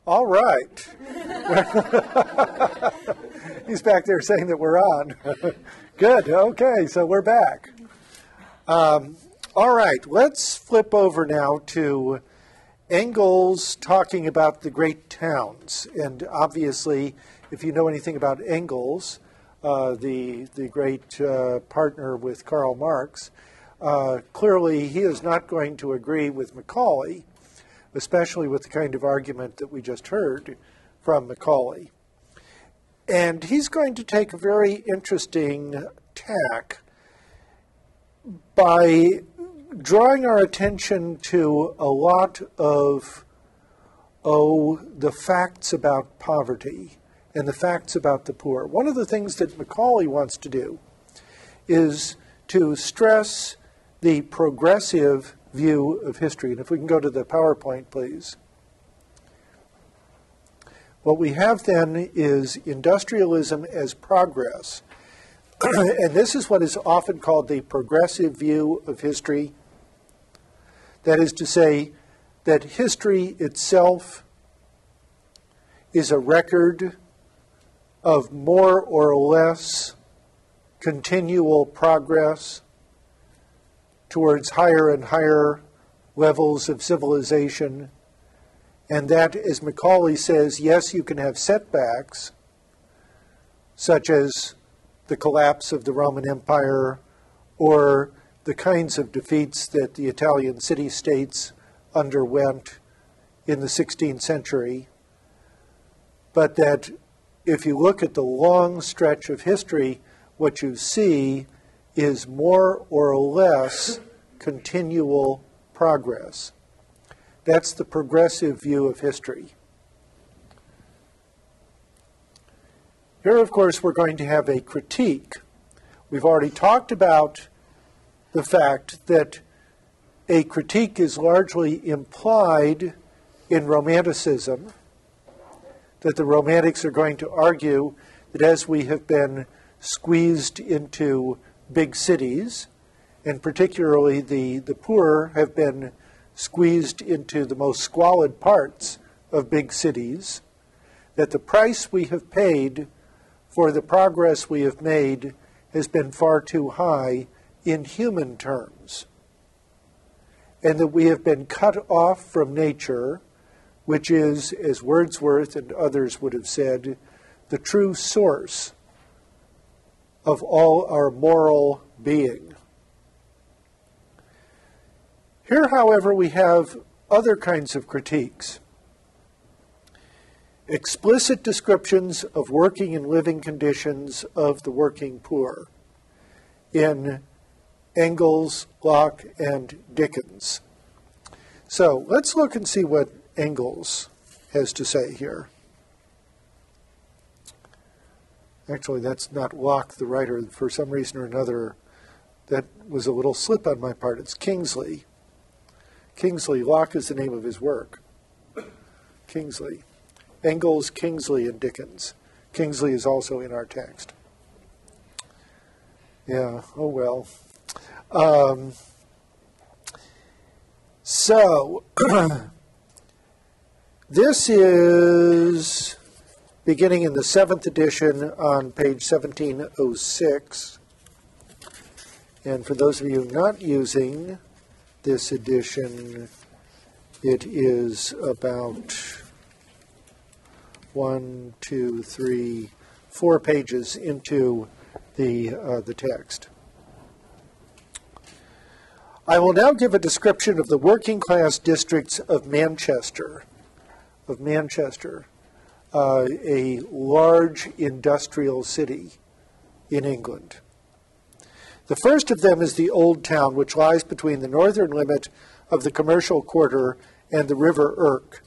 All right. He's back there saying that we're on. Good. Okay, so we're back. All right, let's flip over now to Engl's talking about the great towns. And obviously, if you know anything about Engels, the great partner with Karl Marx, clearly he is not going to agree with Macaulay, especially with the kind of argument that we just heard from Macaulay. And he's going to take a very interesting tack by drawing our attention to a lot of, the facts about poverty and the facts about the poor. One of the things that Macaulay wants to do is to stress the progressive view of history. And if we can go to the PowerPoint, please. What we have then is industrialism as progress. And this is what is often called the progressive view of history. That is to say that history itself is a record of more or less continual progress towards higher and higher levels of civilization, and that, as Macaulay says, yes, you can have setbacks, such as the collapse of the Roman Empire or the kinds of defeats that the Italian city-states underwent in the 16th century, but that if you look at the long stretch of history, what you see is more or less continual progress. That's the progressive view of history. Here, of course, we're going to have a critique. We've already talked about the fact that a critique is largely implied in Romanticism, that the Romantics are going to argue that as we have been squeezed into big cities, and particularly the poor have been squeezed into the most squalid parts of big cities, that the price we have paid for the progress we have made has been far too high in human terms, and that we have been cut off from nature, which is, as Wordsworth and others would have said, the true source of all our moral being. Here, however, we have other kinds of critiques. Explicit descriptions of working and living conditions of the working poor in Engels, Locke, and Dickens. So let's look and see what Engels has to say here. Actually, that's not Locke, the writer. For some reason or another, that was a little slip on my part. It's Kingsley. Kingsley, Locke is the name of his work. Kingsley. Engels, Kingsley, and Dickens. Kingsley is also in our text. Yeah, oh well. So, this is beginning in the 7th edition on page 1706. And for those of you not using this edition, it is about 1, 2, 3, 4 pages into the text. I will now give a description of the working class districts of Manchester, a large industrial city in England. The first of them is the Old Town, which lies between the northern limit of the commercial quarter and the River Irk.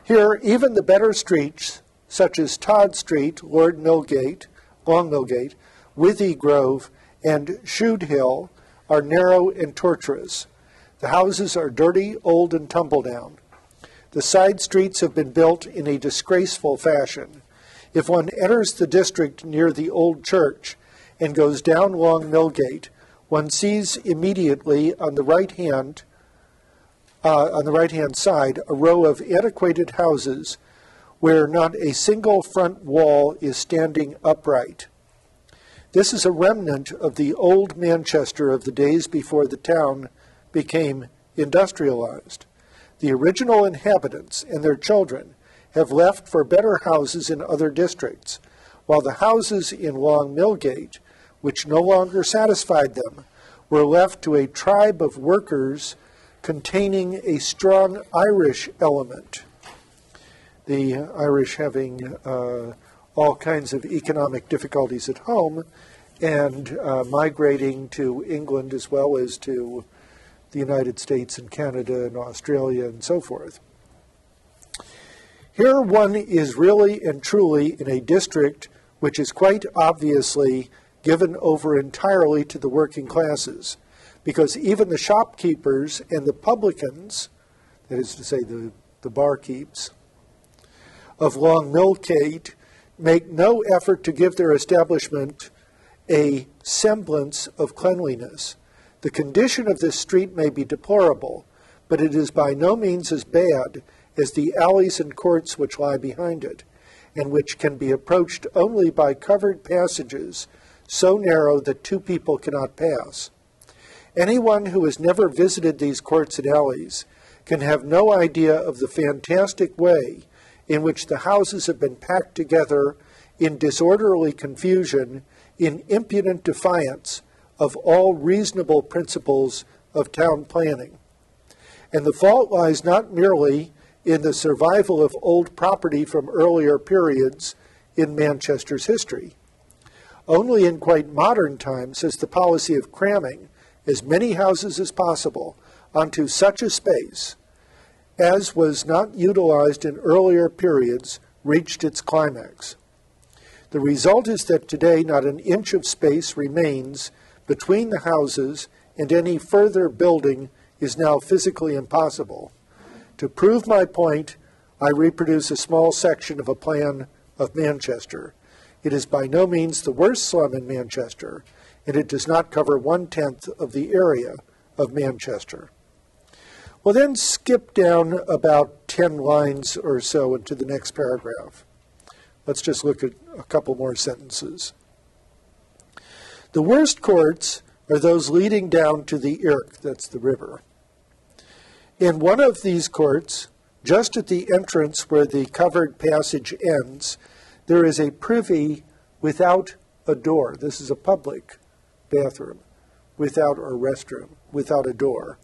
Here, even the better streets, such as Todd Street, Lord Millgate, Long Millgate, Withy Grove, and Shude Hill, are narrow and tortuous. The houses are dirty, old, and tumble-down. The side streets have been built in a disgraceful fashion. If one enters the district near the old church and goes down Long Millgate, one sees immediately on the right hand on the right-hand side, a row of antiquated houses where not a single front wall is standing upright. This is a remnant of the old Manchester of the days before the town became industrialized. The original inhabitants and their children have left for better houses in other districts, while the houses in Long Millgate, which no longer satisfied them, were left to a tribe of workers containing a strong Irish element. The Irish having all kinds of economic difficulties at home and migrating to England as well as to the United States and Canada and Australia and so forth. Here one is really and truly in a district which is quite obviously given over entirely to the working classes, because even the shopkeepers and the publicans, that is to say the barkeeps, of Long Millgate make no effort to give their establishment a semblance of cleanliness. The condition of this street may be deplorable, but it is by no means as bad as the alleys and courts which lie behind it, and which can be approached only by covered passages so narrow that two people cannot pass. Anyone who has never visited these courts and alleys can have no idea of the fantastic way in which the houses have been packed together in disorderly confusion, in impudent defiance of all reasonable principles of town planning. And the fault lies not merely in the survival of old property from earlier periods in Manchester's history. Only in quite modern times has the policy of cramming as many houses as possible onto such a space as was not utilized in earlier periods reached its climax. The result is that today not an inch of space remains between the houses, and any further building is now physically impossible. To prove my point, I reproduce a small section of a plan of Manchester. It is by no means the worst slum in Manchester, and it does not cover 1/10 of the area of Manchester. We'll then skip down about 10 lines or so into the next paragraph. Let's just look at a couple more sentences. The worst courts are those leading down to the Irk, that's the river. In one of these courts, just at the entrance where the covered passage ends, there is a privy without a door. This is a public bathroom, without or restroom, without a door.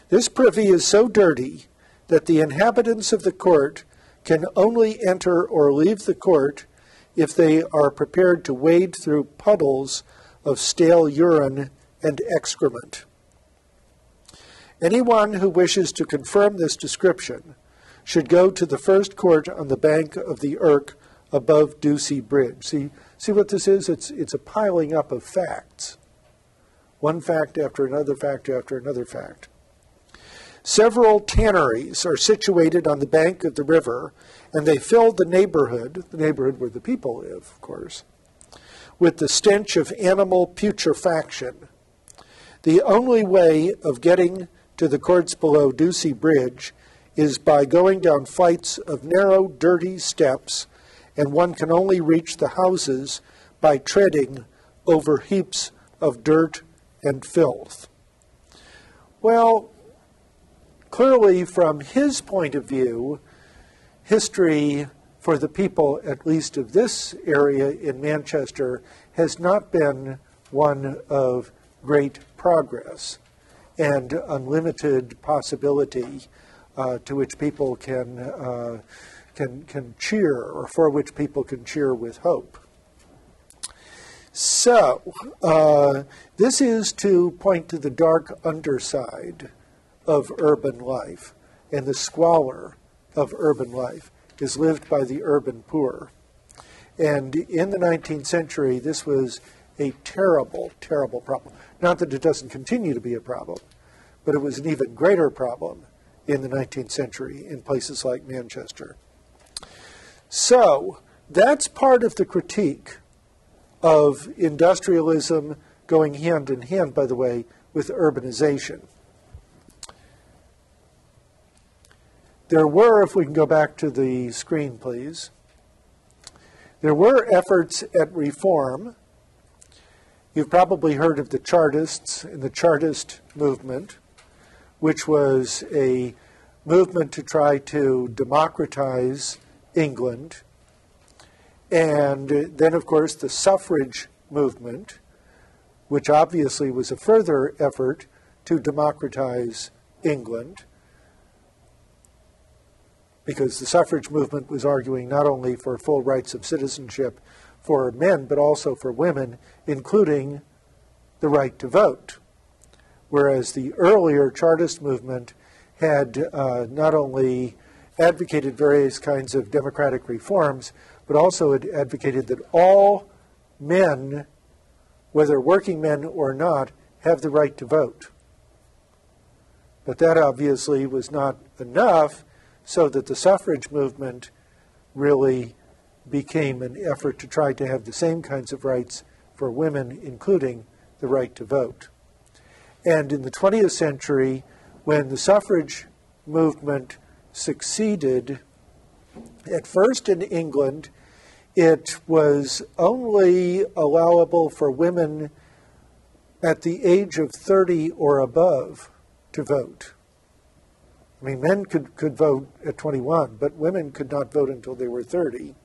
This privy is so dirty that the inhabitants of the court can only enter or leave the court if they are prepared to wade through puddles of stale urine and excrement. Anyone who wishes to confirm this description should go to the first court on the bank of the Irk above Ducie Bridge. See what this is? It's a piling up of facts. One fact after another fact after another fact. Several tanneries are situated on the bank of the river, and they fill the neighborhood where the people live, of course, with the stench of animal putrefaction. The only way of getting to the courts below Ducie Bridge is by going down flights of narrow, dirty steps, and one can only reach the houses by treading over heaps of dirt and filth. Well, clearly, from his point of view, history for the people, at least of this area in Manchester, has not been one of great progress and unlimited possibility to which people can cheer, or for which people can cheer with hope. So, this is to point to the dark underside of urban life, and the squalor of urban life is lived by the urban poor. And in the 19th century, this was a terrible, terrible problem. Not that it doesn't continue to be a problem, but it was an even greater problem in the 19th century in places like Manchester. So that's part of the critique of industrialism going hand in hand, by the way, with urbanization. there were, if we can go back to the screen, please, there were efforts at reform. You've probably heard of the Chartists and the Chartist movement, which was a movement to try to democratize England. And then, of course, the suffrage movement, which obviously was a further effort to democratize England, because the suffrage movement was arguing not only for full rights of citizenship for men, but also for women, including the right to vote. Whereas the earlier Chartist movement had not only advocated various kinds of democratic reforms, but also had advocated that all men, whether working men or not, have the right to vote. But that obviously was not enough, so that the suffrage movement really became an effort to try to have the same kinds of rights for women, including the right to vote. And in the 20th century, when the suffrage movement succeeded, at first in England, it was only allowable for women at the age of 30 or above to vote. I mean, men could vote at 21, but women could not vote until they were 30.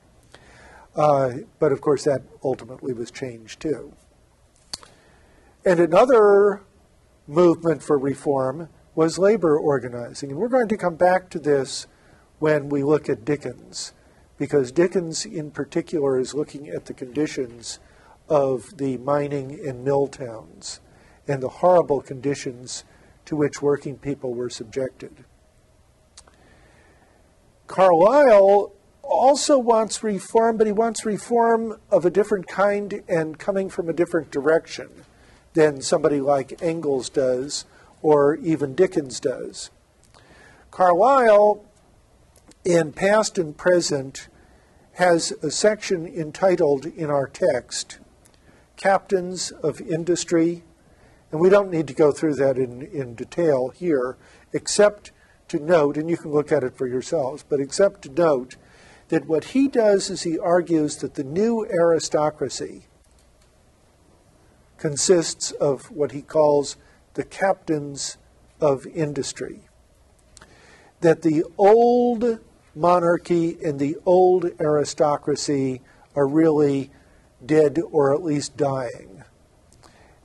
But of course, that ultimately was changed too. And another movement for reform was labor organizing. And we're going to come back to this when we look at Dickens, because Dickens in particular is looking at the conditions of the mining and mill towns and the horrible conditions to which working people were subjected. Carlyle also wants reform, but he wants reform of a different kind and coming from a different direction than somebody like Engels does or even Dickens does. Carlyle, in Past and Present, has a section entitled in our text, Captains of Industry, and we don't need to go through that in detail here, except to note, and you can look at it for yourselves, but except to note that what he does is he argues that the new aristocracy consists of what he calls the captains of industry. That the old monarchy and the old aristocracy are really dead or at least dying.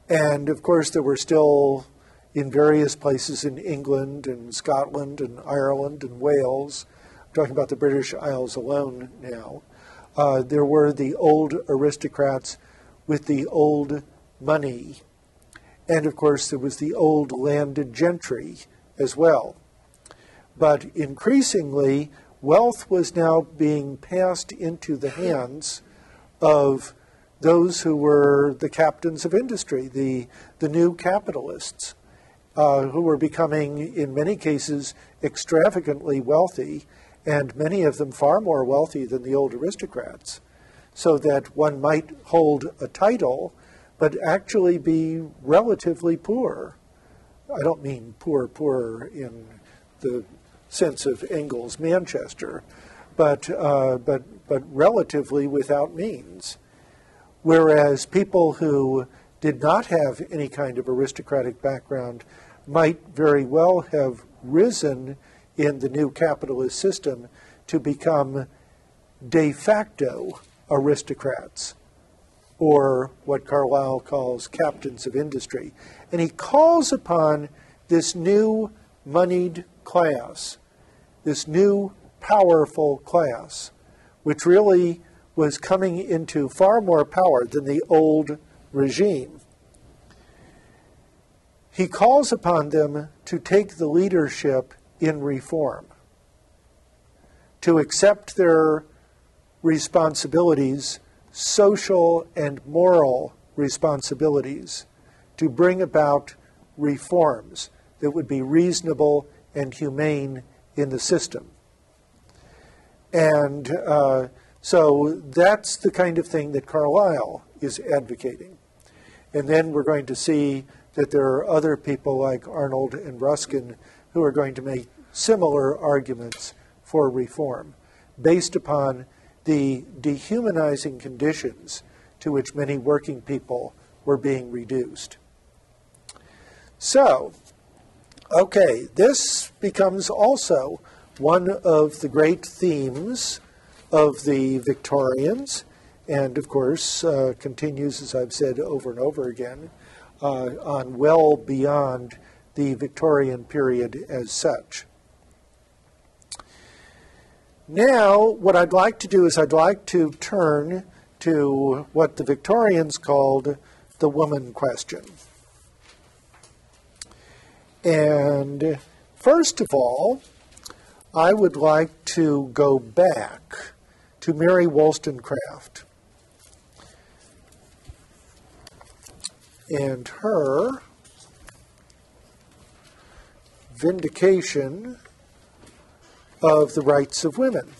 And of course there were still in various places in England and Scotland and Ireland and Wales, I'm talking about the British Isles alone now, there were the old aristocrats with the old money. And of course there was the old landed gentry as well. But increasingly, wealth was now being passed into the hands of those who were the captains of industry, the new capitalists, who were becoming, in many cases, extravagantly wealthy, and many of them far more wealthy than the old aristocrats, so that one might hold a title but actually be relatively poor. I don't mean poor in the sense of Engl's Manchester, but relatively without means. Whereas people who did not have any kind of aristocratic background might very well have risen in the new capitalist system to become de facto aristocrats, or what Carlyle calls captains of industry. And he calls upon this new moneyed class, this new powerful class, which really was coming into far more power than the old regime. He calls upon them to take the leadership in reform, to accept their responsibilities, social and moral responsibilities, to bring about reforms that would be reasonable and humane in the system. And so that's the kind of thing that Carlyle is advocating. And then we're going to see that there are other people like Arnold and Ruskin who are going to make similar arguments for reform based upon the dehumanizing conditions to which many working people were being reduced. So, okay, this becomes also one of the great themes of the Victorians, and of course continues, as I've said over and over again, on well beyond the Victorian period as such. Now, what I'd like to do is I'd like to turn to what the Victorians called the woman question. And first of all, I would like to go back to Mary Wollstonecraft and her vindication of the rights of women.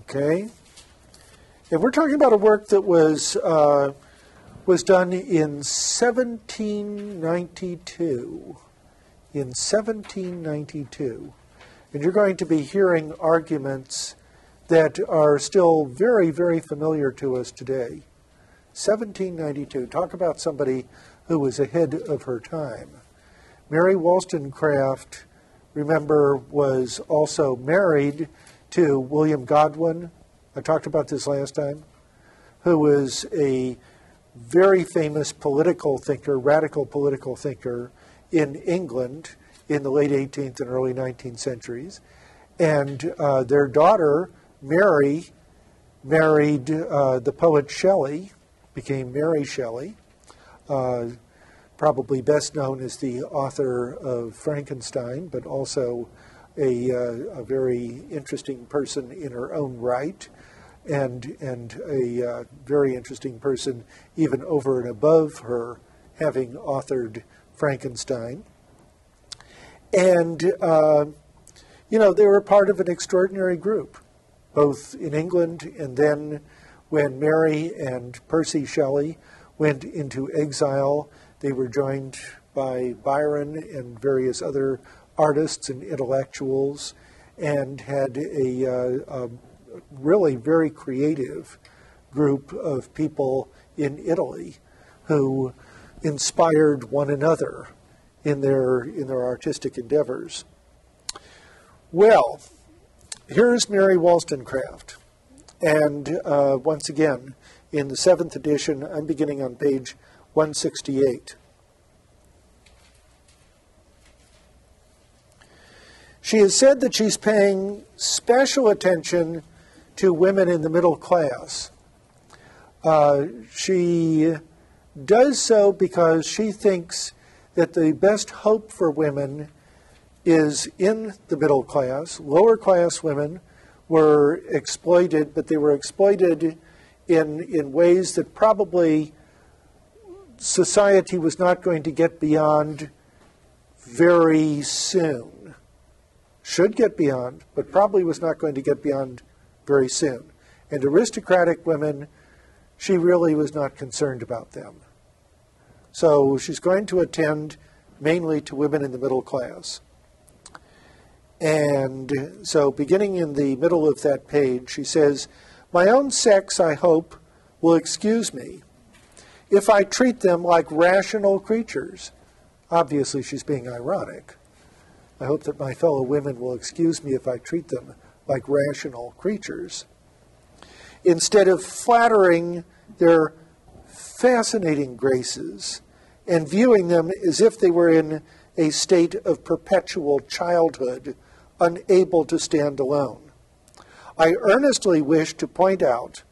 Okay, and we're talking about a work that was done in 1792. In 1792. And you're going to be hearing arguments that are still very, very familiar to us today. 1792. Talk about somebody who was ahead of her time. Mary Wollstonecraft, remember, was also married to William Godwin. I talked about this last time. Who was a very famous political thinker, radical political thinker in England in the late 18th and early 19th centuries. And their daughter, Mary, married the poet Shelley, became Mary Shelley, probably best known as the author of Frankenstein, but also a very interesting person in her own right, and a very interesting person even over and above her having authored Frankenstein. And, you know, they were part of an extraordinary group, both in England and then when Mary and Percy Shelley went into exile, they were joined by Byron and various other artists and intellectuals and had a really very creative group of people in Italy who inspired one another in their artistic endeavors. Well, here's Mary Wollstonecraft. And once again, in the 7th edition, I'm beginning on page 168. She has said that she's paying special attention to women in the middle class. She does so because she thinks that the best hope for women is in the middle class. Lower class women were exploited, but they were exploited in ways that probably society was not going to get beyond very soon. Should get beyond, but probably was not going to get beyond very soon. And aristocratic women, she really was not concerned about them. So she's going to attend mainly to women in the middle class. And so beginning in the middle of that page, she says, "My own sex, I hope, will excuse me if I treat them like rational creatures." Obviously, she's being ironic. I hope that my fellow women will excuse me if I treat them like rational creatures, instead of flattering their fascinating graces and viewing them as if they were in a state of perpetual childhood, unable to stand alone. I earnestly wish to point out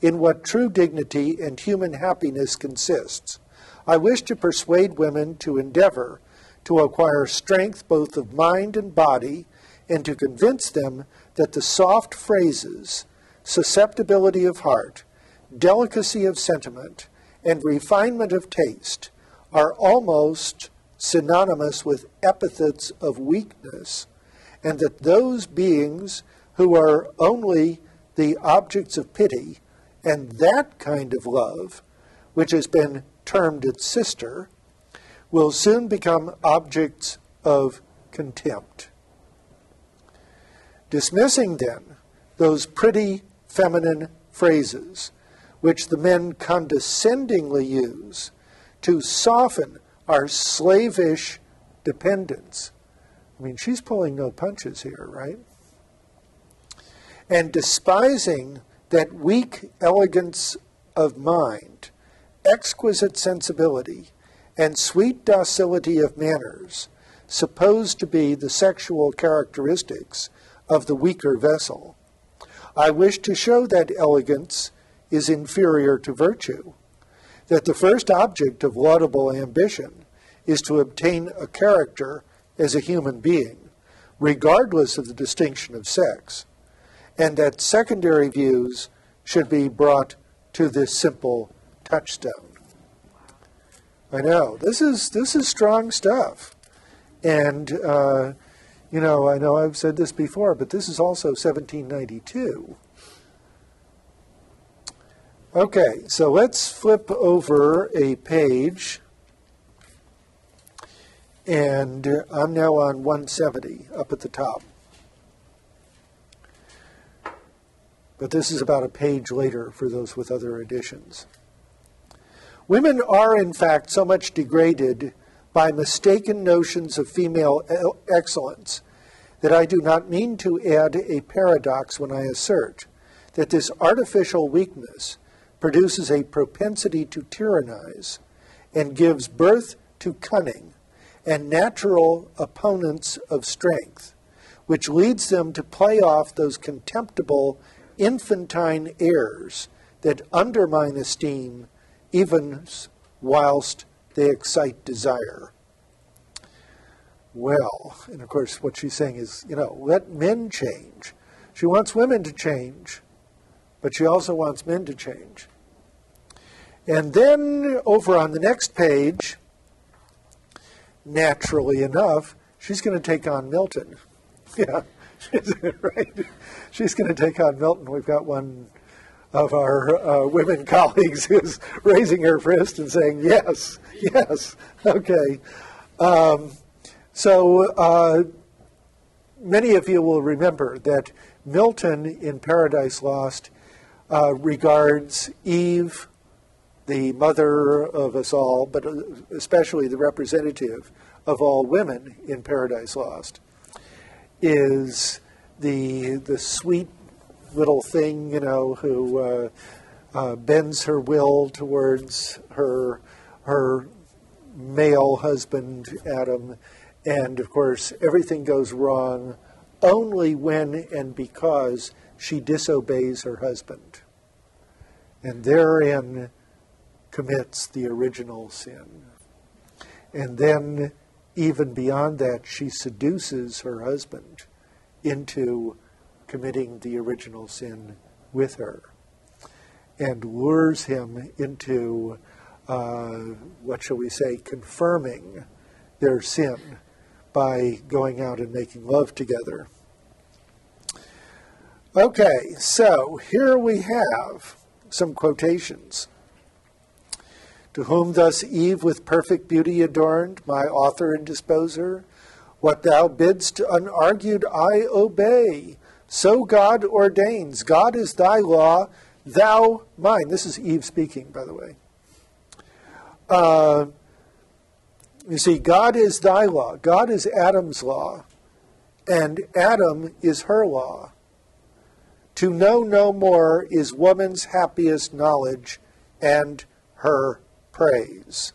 in what true dignity and human happiness consists. I wish to persuade women to endeavor to acquire strength both of mind and body, and to convince them that the soft phrases, susceptibility of heart, delicacy of sentiment, and refinement of taste are almost synonymous with epithets of weakness, and that those beings who are only the objects of pity and that kind of love, which has been termed its sister, will soon become objects of contempt. Dismissing, then, those pretty feminine phrases which the men condescendingly use to soften our slavish dependence. I mean, she's pulling no punches here, right? And despising that weak elegance of mind, exquisite sensibility, and sweet docility of manners, supposed to be the sexual characteristics of the weaker vessel, I wish to show that elegance is inferior to virtue, that the first object of laudable ambition is to obtain a character as a human being, regardless of the distinction of sex, and that secondary views should be brought to this simple touchstone. I know, this is strong stuff. And, I know I've said this before, but this is also 1792. Okay, so let's flip over a page. And I'm now on 170, up at the top. But this is about a page later for those with other editions. Women are, in fact, so much degraded by mistaken notions of female excellence that I do not mean to add a paradox when I assert that this artificial weakness produces a propensity to tyrannize and gives birth to cunning and natural opponents of strength, which leads them to play off those contemptible infantine airs that undermine esteem even whilst they excite desire. Well, and of course what she's saying is, let men change. She wants women to change, but she also wants men to change. And then over on the next page, naturally enough, she's going to take on Milton. Yeah, right. She's going to take on Milton. We've got one of our women colleagues who's raising her wrist and saying, yes, okay. So many of you will remember that Milton in Paradise Lost regards Eve, the mother of us all, but especially the representative of all women in Paradise Lost, is the sweet little thing, who bends her will towards her male husband, Adam, and of course everything goes wrong only when and because she disobeys her husband, and therein commits the original sin. And then, even beyond that, she seduces her husband into committing the original sin with her and lures him into, confirming their sin by going out and making love together. Okay, so here we have some quotations. To whom thus Eve with perfect beauty adorned, my author and disposer, what thou bidst unargued I obey. So God ordains. God is thy law, thou mine. This is Eve speaking, by the way. You see, God is thy law. God is Adam's law, and Adam is her law. To know no more is woman's happiest knowledge and her praise.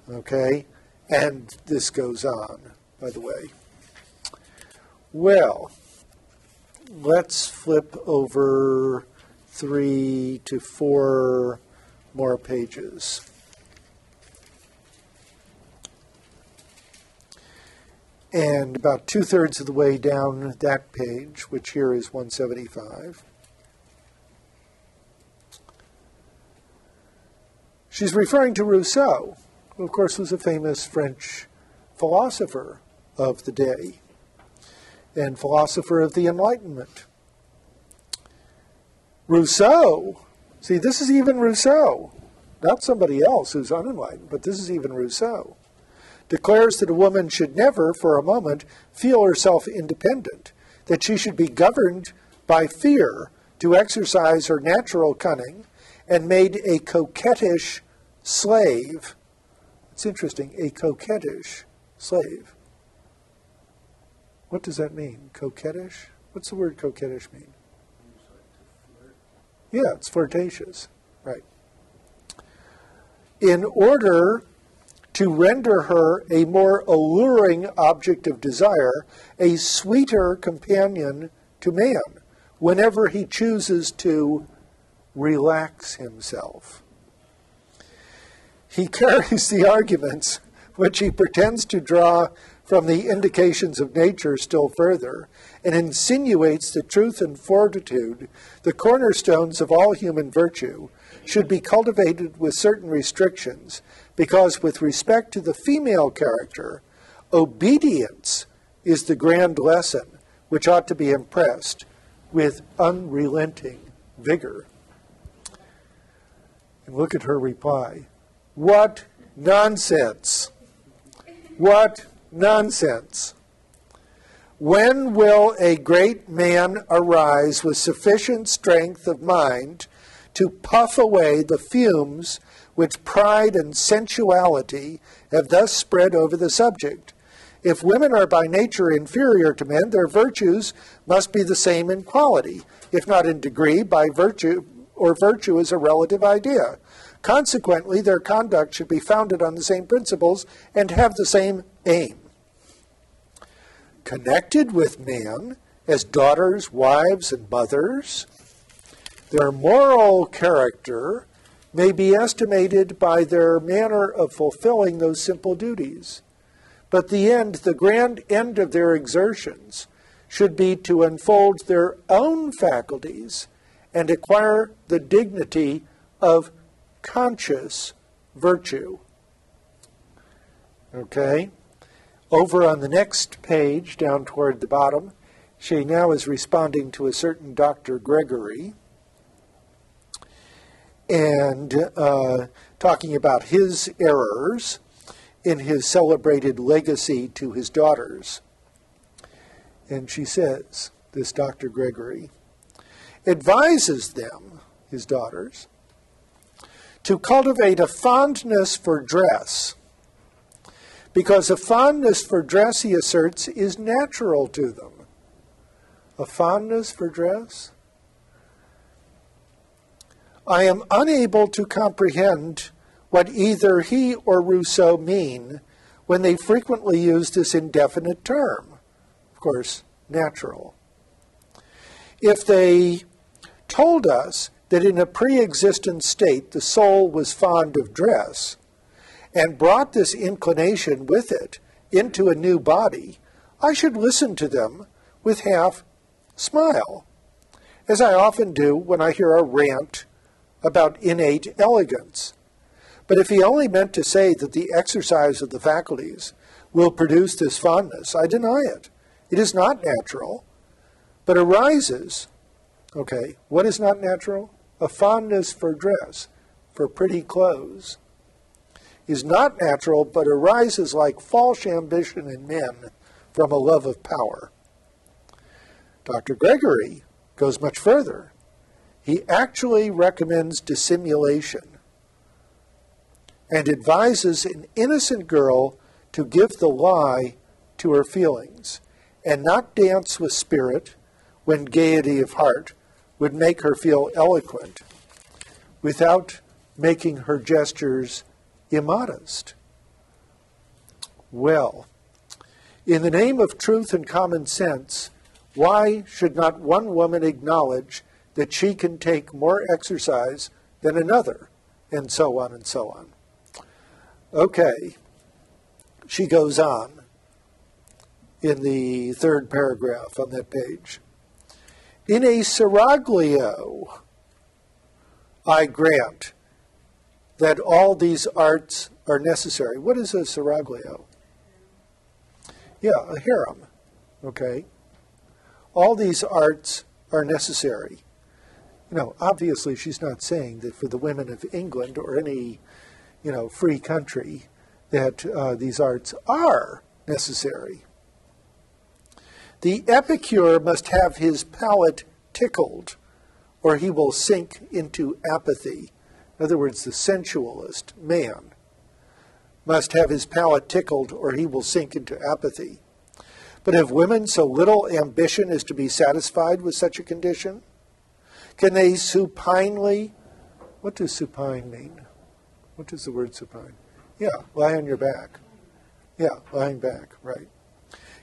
Okay? And this goes on, by the way. Well, let's flip over 3 to 4 more pages. And about 2/3 of the way down that page, which here is 175, she's referring to Rousseau, who of course was a famous French philosopher of the day. and philosopher of the Enlightenment. Rousseau, see, this is even Rousseau, not somebody else who's unenlightened, but this is even Rousseau, declares that a woman should never, for a moment, feel herself independent, that she should be governed by fear to exercise her natural cunning, and made a coquettish slave. It's interesting, a coquettish slave. What does that mean? Coquettish? What's the word coquettish mean? Yeah, it's flirtatious, right. In order to render her a more alluring object of desire, a sweeter companion to man, whenever he chooses to relax himself. He carries the arguments which he pretends to draw from the indications of nature still further, and insinuates that truth and fortitude, the cornerstones of all human virtue, should be cultivated with certain restrictions, because with respect to the female character, obedience is the grand lesson which ought to be impressed with unrelenting vigor. And look at her reply. What nonsense! What nonsense! When will a great man arise with sufficient strength of mind to puff away the fumes which pride and sensuality have thus spread over the subject? If women are by nature inferior to men, their virtues must be the same in quality, if not in degree, by virtue, or virtue is a relative idea. Consequently, their conduct should be founded on the same principles and have the same aim. Connected with man as daughters, wives, and mothers, their moral character may be estimated by their manner of fulfilling those simple duties. But the grand end of their exertions should be to unfold their own faculties and acquire the dignity of conscious virtue. Okay? Over on the next page, down toward the bottom, she now is responding to a certain Dr. Gregory and talking about his errors in his celebrated legacy to his daughters. And she says, this Dr. Gregory advises them, his daughters, to cultivate a fondness for dress, because a fondness for dress, he asserts, is natural to them. A fondness for dress? I am unable to comprehend what either he or Rousseau mean when they frequently use this indefinite term. Of course, natural. If they told us that in a pre-existent state the soul was fond of dress and brought this inclination with it into a new body, I should listen to them with half smile, as I often do when I hear a rant about innate elegance. But if he only meant to say that the exercise of the faculties will produce this fondness, I deny it. It is not natural, but arises. Okay, what is not natural? A fondness for dress, for pretty clothes, is not natural, but arises like false ambition in men from a love of power. Dr. Gregory goes much further. He actually recommends dissimulation and advises an innocent girl to give the lie to her feelings and not dance with spirit when gaiety of heart would make her feel eloquent without making her gestures immodest. Well, in the name of truth and common sense, why should not one woman acknowledge that she can take more exercise than another, and so on and so on? Okay, she goes on in the third paragraph on that page. In a seraglio, I grant that all these arts are necessary. What is a seraglio? Yeah, a harem, okay? all these arts are necessary. You know, obviously she's not saying that for the women of England or any, free country that these arts are necessary. The epicure must have his palate tickled, or he will sink into apathy. In other words, the sensualist man must have his palate tickled, or he will sink into apathy. But have women so little ambition as to be satisfied with such a condition? Can they supinely, what does supine mean? What does the word supine? Yeah, lie on your back. Yeah, lying back, right.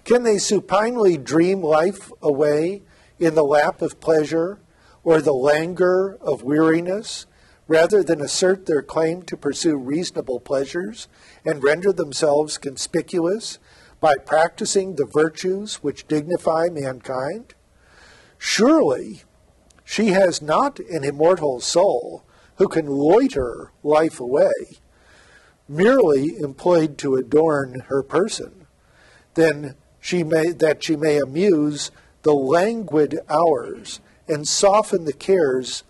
Can they supinely dream life away in the lap of pleasure or the languor of weariness, rather than assert their claim to pursue reasonable pleasures and render themselves conspicuous by practicing the virtues which dignify mankind? Surely she has not an immortal soul who can loiter life away, merely employed to adorn her person, that she may amuse the languid hours and soften the cares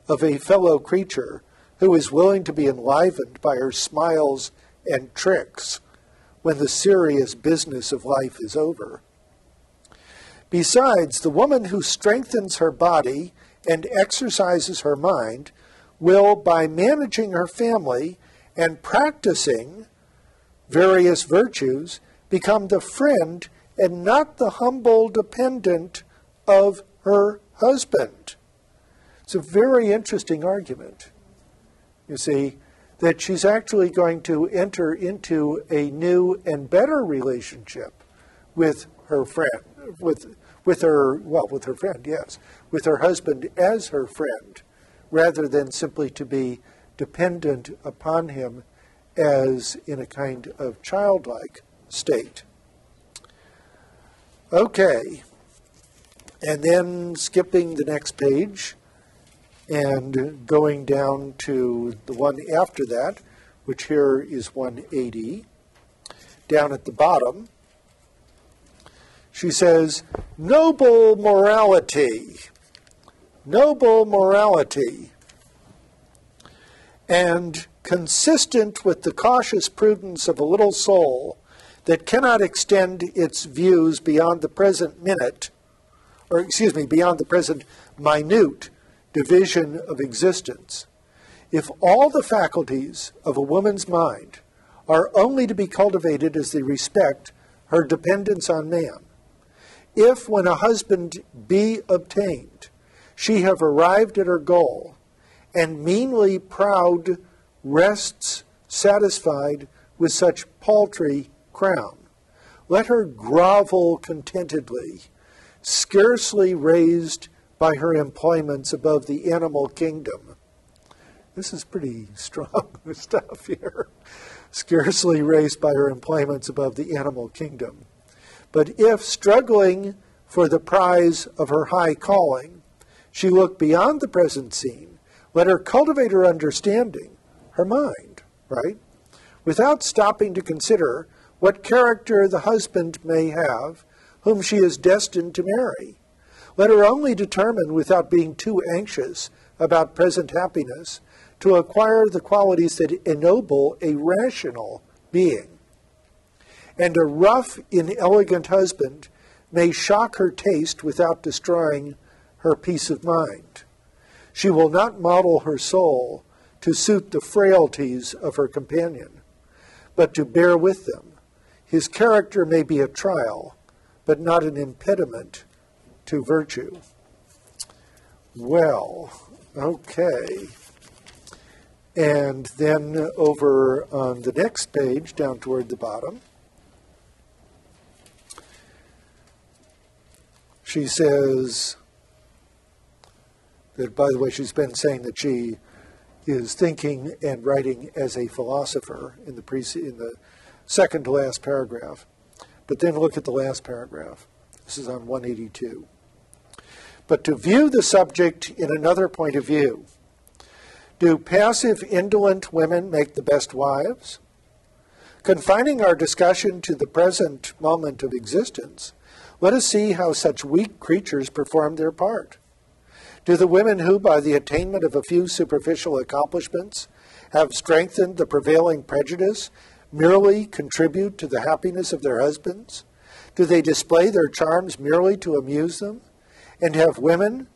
of a fellow creature who is willing to be enlivened by her smiles and tricks when the serious business of life is over. Besides, the woman who strengthens her body and exercises her mind will, by managing her family and practicing various virtues, become the friend and not the humble dependent of her husband. It's a very interesting argument, you see, that she's actually going to enter into a new and better relationship with her friend, with her friend, yes, with her husband as her friend, rather than simply to be dependent upon him as in a kind of childlike state. Okay, and then skipping the next page and going down to the one after that, which here is 180, down at the bottom, she says, noble morality, and consistent with the cautious prudence of a little soul that cannot extend its views beyond the present beyond the present minute division of existence. If all the faculties of a woman's mind are only to be cultivated as they respect her dependence on man, if when a husband be obtained, she have arrived at her goal, and meanly proud rests satisfied with such paltry crown, let her grovel contentedly, scarcely raised by her employments above the animal kingdom. This is pretty strong stuff here. Scarcely raised by her employments above the animal kingdom. But if, struggling for the prize of her high calling, she look beyond the present scene, let her cultivate her understanding, her mind, right? Without stopping to consider what character the husband may have whom she is destined to marry. Let her only determine, without being too anxious about present happiness, to acquire the qualities that ennoble a rational being. And a rough, inelegant husband may shock her taste without destroying her peace of mind. She will not model her soul to suit the frailties of her companion, but to bear with them. His character may be a trial, but not an impediment to virtue. Well, okay. And then over on the next page, down toward the bottom, she says that, by the way, she's been saying that she is thinking and writing as a philosopher in the second to last paragraph. But then look at the last paragraph. This is on 182. But to view the subject in another point of view, do passive, indolent women make the best wives? Confining our discussion to the present moment of existence, Let us see how such weak creatures perform their part. Do the women who, by the attainment of a few superficial accomplishments, have strengthened the prevailing prejudice, merely contribute to the happiness of their husbands? Do they display their charms merely to amuse them? And have women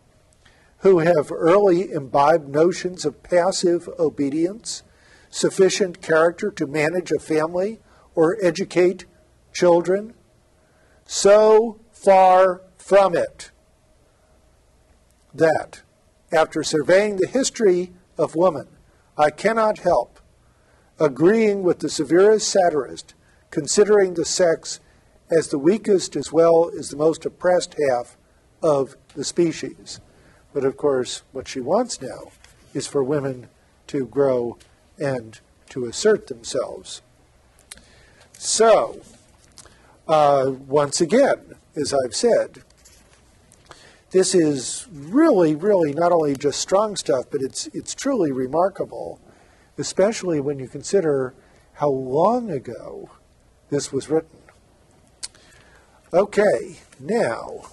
who have early imbibed notions of passive obedience sufficient character to manage a family or educate children? So far from it that, after surveying the history of woman, I cannot help agreeing with the severest satirist, considering the sex as the weakest as well as the most oppressed half of the species. But of course, what she wants now is for women to grow and to assert themselves. So, once again, as I've said, this is really, really not only just strong stuff, but it's truly remarkable, especially when you consider how long ago this was written. Okay, now,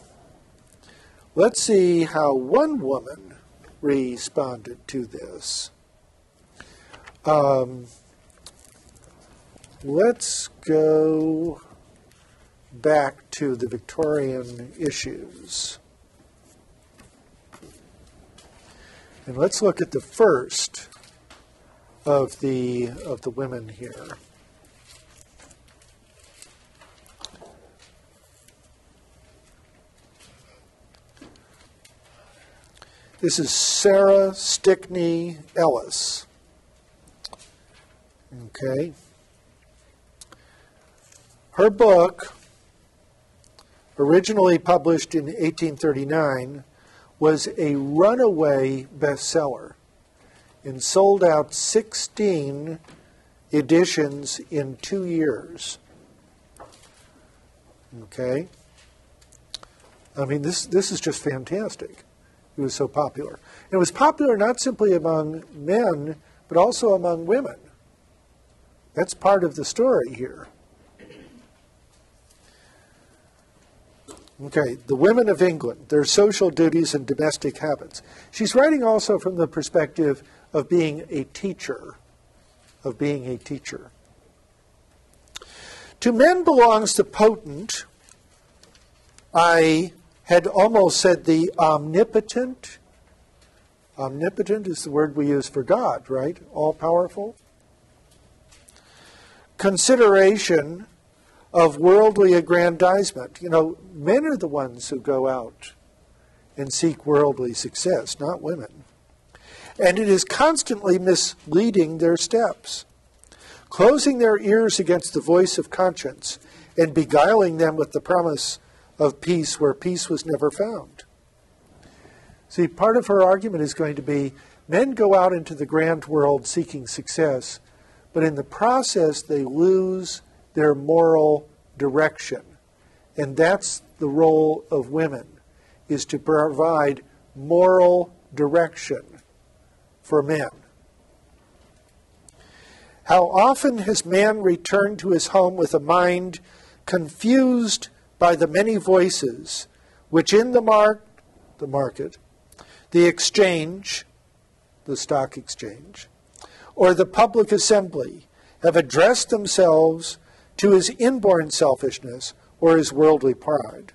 let's see how one woman responded to this. Let's go back to the Victorian issues. And let's look at the first of the women here. This is Sarah Stickney Ellis. Okay. Her book, originally published in 1839, was a runaway bestseller and sold out 16 editions in 2 years. Okay? I mean, this is just fantastic. It was so popular. It was popular not simply among men, but also among women. That's part of the story here. Okay, the women of England, their social duties and domestic habits. She's writing also from the perspective of being a teacher, To men belongs the potent, I had almost said the omnipotent. Omnipotent is the word we use for God, right? All-powerful. Consideration of worldly aggrandizement. You know, men are the ones who go out and seek worldly success, not women. And it is constantly misleading their steps, closing their ears against the voice of conscience and beguiling them with the promise of peace where peace was never found. See, part of her argument is going to be men go out into the grand world seeking success, but in the process they lose their moral direction. And that's the role of women, is to provide moral direction for men. How often has man returned to his home with a mind confused by the many voices which in the market, the exchange, the stock exchange, or the public assembly have addressed themselves to his inborn selfishness or his worldly pride.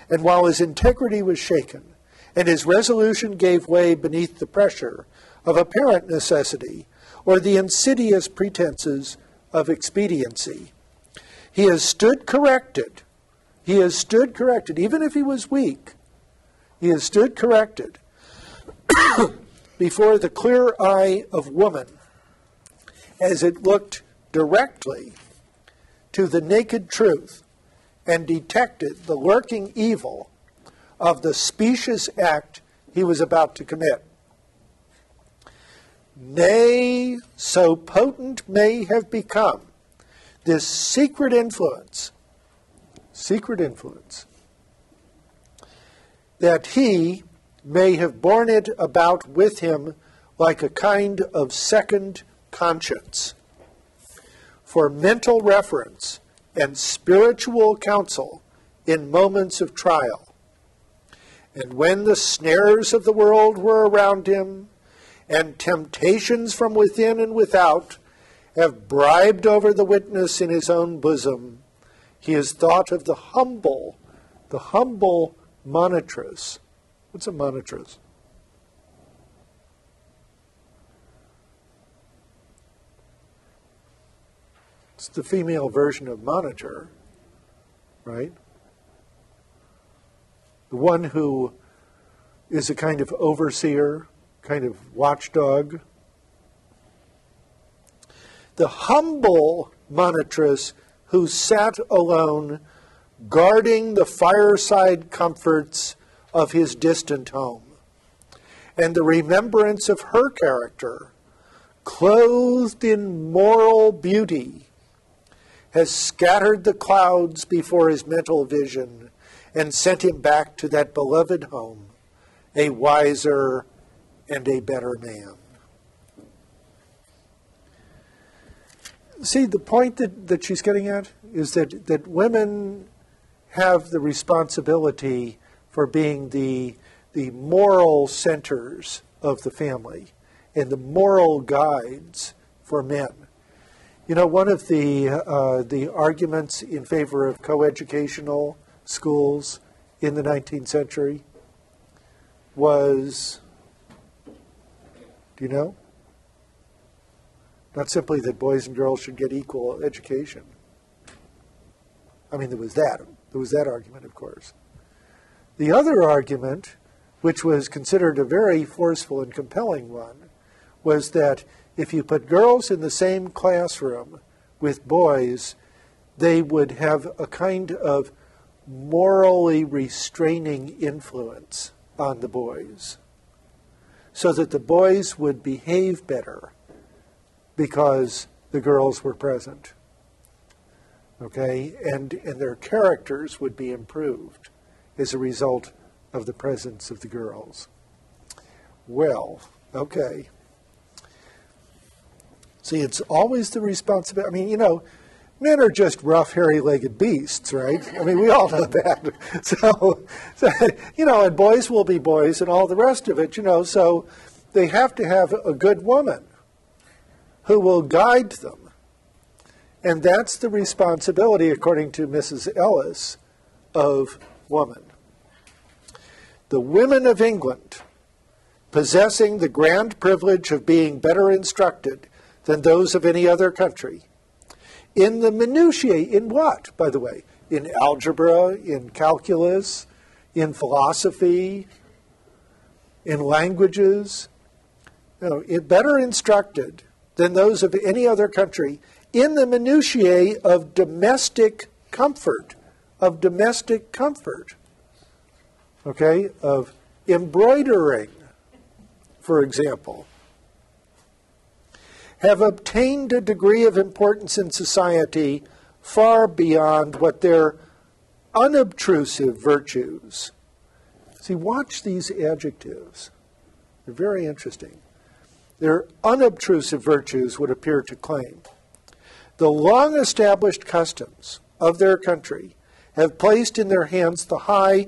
And while his integrity was shaken, and his resolution gave way beneath the pressure of apparent necessity or the insidious pretenses of expediency, he has stood corrected. He has stood corrected, even if he was weak. He has stood corrected before the clear eye of woman as it looked directly to the naked truth and detected the lurking evil of the specious act he was about to commit. Nay, so potent may have become this secret influence, that he may have borne it about with him like a kind of second conscience. For mental reference and spiritual counsel in moments of trial. And when the snares of the world were around him, and temptations from within and without have bribed over the witness in his own bosom, he has thought of the humble monetarist. What's a monetarist? It's the female version of monitor, right? The one who is a kind of overseer, kind of watchdog. The humble monetarist who sat alone, guarding the fireside comforts of his distant home, and the remembrance of her character, clothed in moral beauty, has scattered the clouds before his mental vision and sent him back to that beloved home, a wiser and a better man. See, the point that she's getting at is that women have the responsibility for being the moral centers of the family and the moral guides for men. You know, one of the arguments in favor of coeducational schools in the 19th century was, do you know? Not simply that boys and girls should get equal education. I mean, there was that argument, of course. The other argument, which was considered a very forceful and compelling one, was that if you put girls in the same classroom with boys, they would have a kind of morally restraining influence on the boys, so that the boys would behave better because the girls were present. Okay? And their characters would be improved as a result of the presence of the girls. Well, okay. See, it's always the responsibility. I mean, you know, men are just rough, hairy-legged beasts, right? I mean, we all know that. So, you know, and boys will be boys and all the rest of it, you know. So they have to have a good woman who will guide them. And that's the responsibility, according to Mrs. Ellis, of woman. The women of England, possessing the grand privilege of being better instructed than those of any other country, in the minutiae, in what, by the way? In algebra, in calculus, in philosophy, in languages, you know, better instructed than those of any other country, in the minutiae of domestic comfort, okay, of embroidering, for example, have obtained a degree of importance in society far beyond what their unobtrusive virtues. See, watch these adjectives. They're very interesting. Their unobtrusive virtues would appear to claim. The long-established customs of their country have placed in their hands the high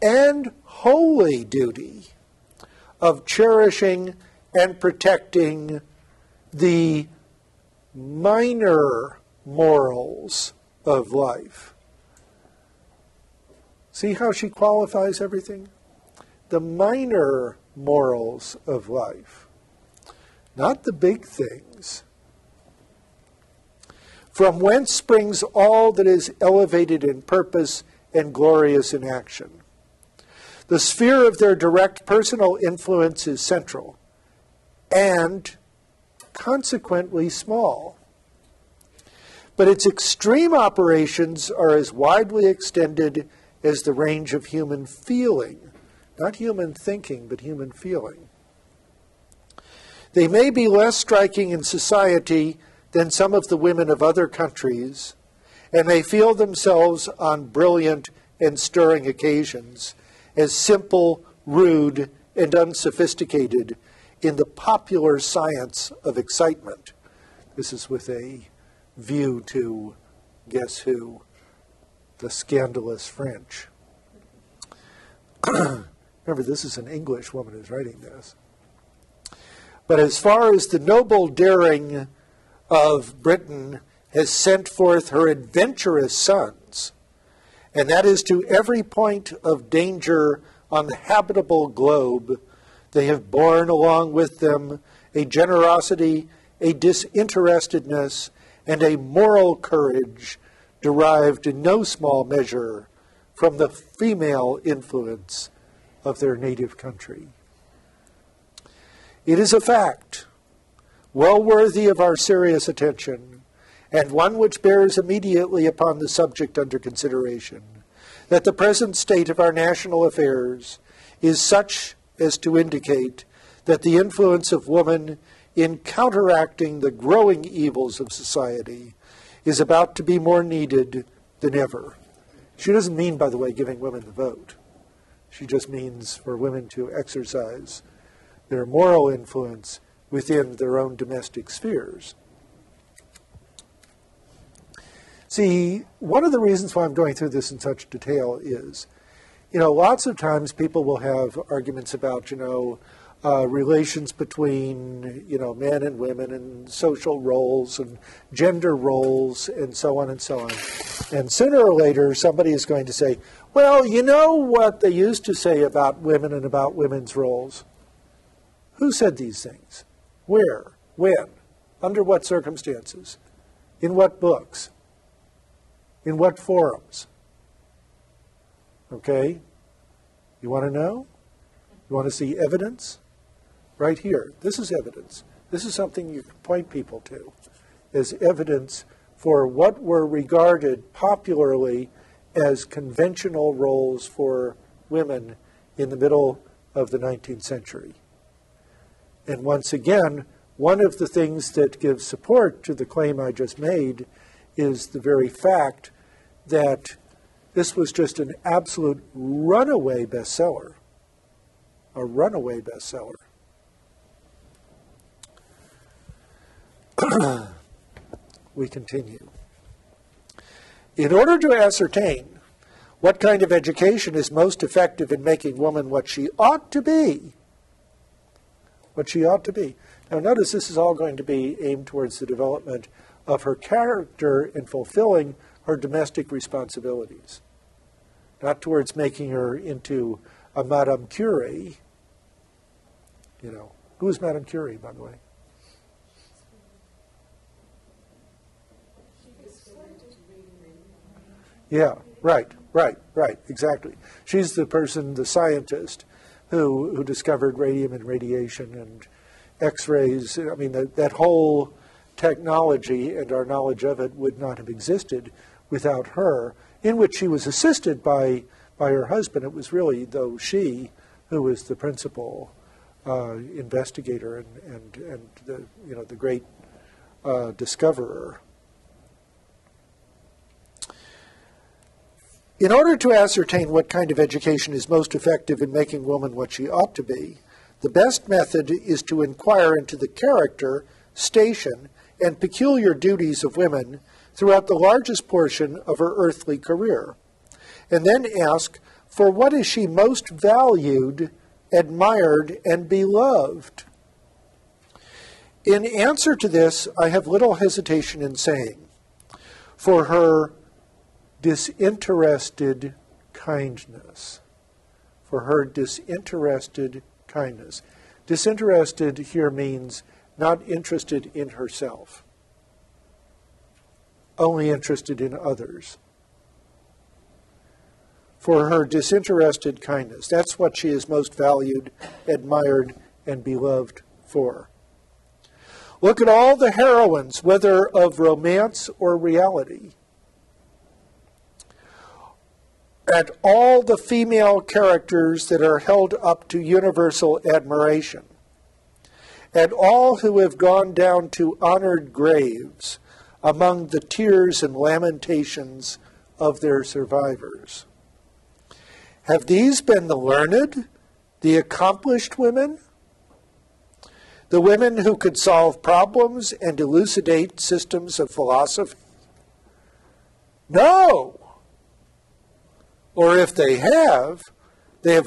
and holy duty of cherishing and protecting the minor morals of life. See how she qualifies everything? The minor morals of life, not the big things. From whence springs all that is elevated in purpose and glorious in action. The sphere of their direct personal influence is central and consequently small. But its extreme operations are as widely extended as the range of human feeling. Not human thinking, but human feeling. They may be less striking in society than some of the women of other countries, and may feel themselves on brilliant and stirring occasions as simple, rude, and unsophisticated in the popular science of excitement. This is with a view to Guess Who the scandalous French. Remember, this is an English woman who's writing this. But as far as the noble daring of Britain has sent forth her adventurous sons, and that is to every point of danger on the habitable globe, they have borne along with them a generosity, a disinterestedness, and a moral courage derived in no small measure from the female influence of their native country. It is a fact, well worthy of our serious attention, and one which bears immediately upon the subject under consideration, that the present state of our national affairs is such as to indicate that the influence of woman in counteracting the growing evils of society is about to be more needed than ever. She doesn't mean, by the way, giving women the vote. She just means for women to exercise their moral influence within their own domestic spheres. See, one of the reasons why I'm going through this in such detail is, lots of times people will have arguments about, relations between, men and women and social roles and gender roles and so on and so on. And sooner or later, somebody is going to say, well, you know what they used to say about women and about women's roles? Who said these things? Where? When? Under what circumstances? In what books? In what forums? Okay? You want to know? You want to see evidence? Right here. This is evidence. This is something you can point people to as evidence for what were regarded popularly as conventional roles for women in the middle of the 19th century. And once again, one of the things that gives support to the claim I just made is the very fact that this was just an absolute runaway bestseller. A runaway bestseller. We continue. In order to ascertain what kind of education is most effective in making woman what she ought to be, Now notice this is all going to be aimed towards the development of her character and fulfilling her domestic responsibilities, not towards making her into a Madame Curie. Who is Madame Curie, by the way? Yeah, right, exactly. She's the person, the scientist, who discovered radium and radiation and X-rays. I mean, that whole technology and our knowledge of it would not have existed without her, in which she was assisted by her husband. It was really, though, she who was the principal investigator and the great discoverer. In order to ascertain what kind of education is most effective in making woman what she ought to be, the best method is to inquire into the character, station, and peculiar duties of women throughout the largest portion of her earthly career, and then ask, for what is she most valued, admired, and beloved? In answer to this, I have little hesitation in saying, for her disinterested kindness. For her disinterested kindness. Disinterested here means not interested in herself, only interested in others. For her disinterested kindness. That's what she is most valued, admired, and beloved for. Look at all the heroines, whether of romance or reality. At all the female characters that are held up to universal admiration, at all who have gone down to honored graves among the tears and lamentations of their survivors. Have these been the learned, the accomplished women? The women who could solve problems and elucidate systems of philosophy? No! Or if they have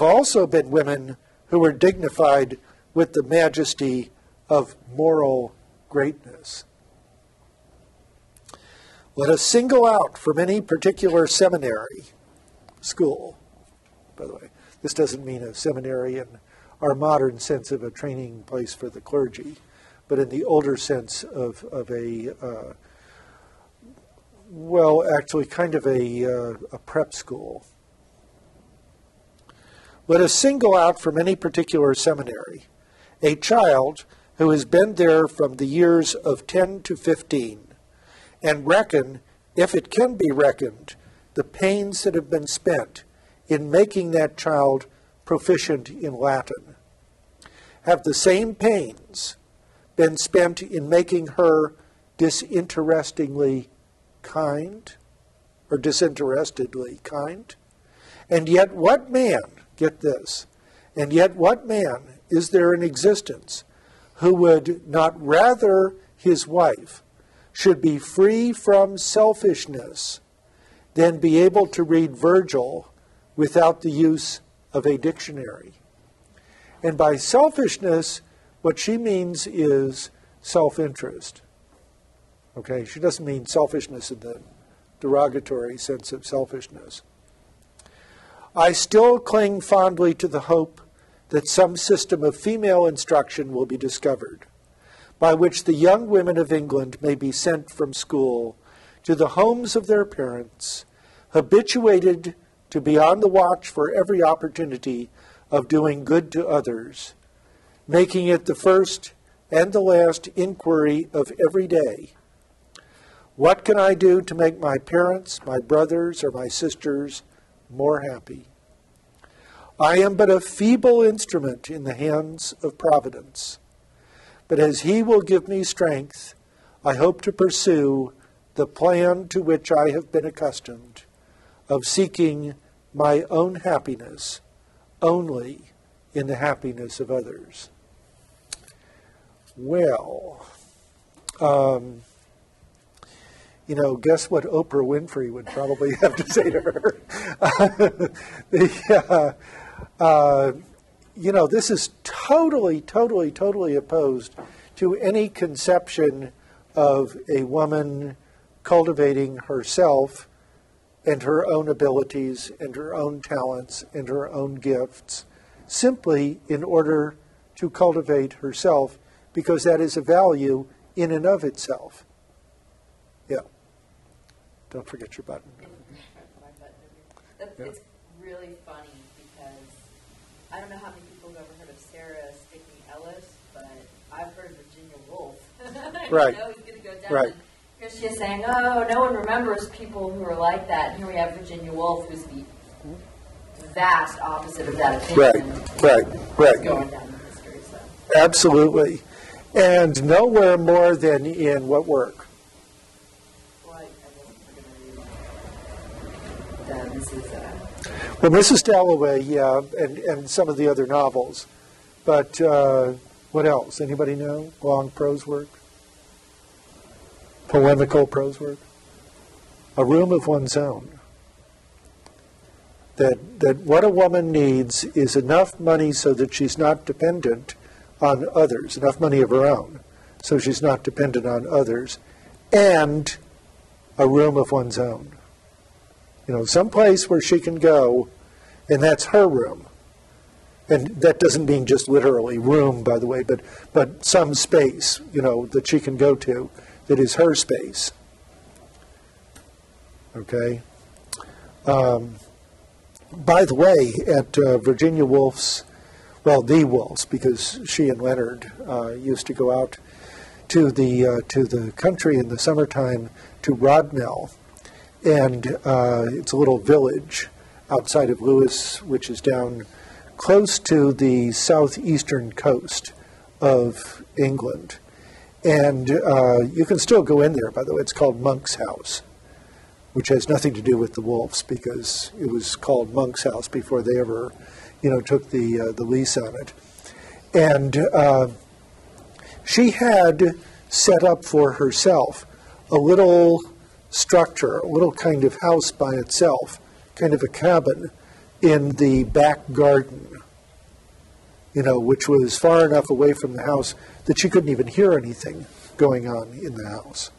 also been women who were dignified with the majesty of moral greatness. Let us single out from any particular seminary, school, by the way. This doesn't mean a seminary in our modern sense of a training place for the clergy, but in the older sense of a, well, actually kind of a prep school. Let us single out from any particular seminary a child who has been there from the years of 10 to 15 and reckon, if it can be reckoned, the pains that have been spent in making that child proficient in Latin. Have the same pains been spent in making her disinterestedly kind? And yet what man, get this, and yet what man is there in existence who would not rather his wife should be free from selfishness than be able to read Virgil without the use of a dictionary? And by selfishness, what she means is self-interest. Okay, she doesn't mean selfishness in the derogatory sense of selfishness. I still cling fondly to the hope that some system of female instruction will be discovered, by which the young women of England may be sent from school to the homes of their parents, habituated to be on the watch for every opportunity of doing good to others, making it the first and the last inquiry of every day. What can I do to make my parents, my brothers, or my sisters more happy? I am but a feeble instrument in the hands of Providence, but as He will give me strength, I hope to pursue the plan to which I have been accustomed, of seeking my own happiness only in the happiness of others. Well, guess what Oprah Winfrey would probably have to say to her. This is totally opposed to any conception of a woman cultivating herself and her own abilities and her own talents and her own gifts simply in order to cultivate herself, because that is a value in and of itself. Yeah. Don't forget your button. It's really funny because I don't know how many people have ever heard of Sarah Stickney Ellis, but I've heard of Virginia Woolf. Right. I know he's going to go down. Right. Here she is saying, oh, no one remembers people who are like that. And here we have Virginia Woolf, who's the vast opposite of that opinion. Right. Going down in history. So. Absolutely. And nowhere more than in what work? Well, Mrs. Dalloway, yeah, and some of the other novels. But what else? Anybody know? Long prose work? Polemical prose work? A room of one's own. That what a woman needs is enough money so that she's not dependent on others, enough money of her own, so she's not dependent on others, and a room of one's own. Some place where she can go, and that's her room. And that doesn't mean just literally room, by the way, but some space, that she can go to that is her space. Okay? By the way, at Virginia Woolf's, the Woolf's, because she and Leonard used to go out to the country in the summertime to Rodnell. And it's a little village outside of Lewis, which is down close to the southeastern coast of England. And you can still go in there, by the way. It's called Monk's House, which has nothing to do with the Wolves, because it was called Monk's House before they ever, took the lease on it. And she had set up for herself a little structure, a little kind of house by itself, kind of a cabin in the back garden, which was far enough away from the house that she couldn't even hear anything going on in the house,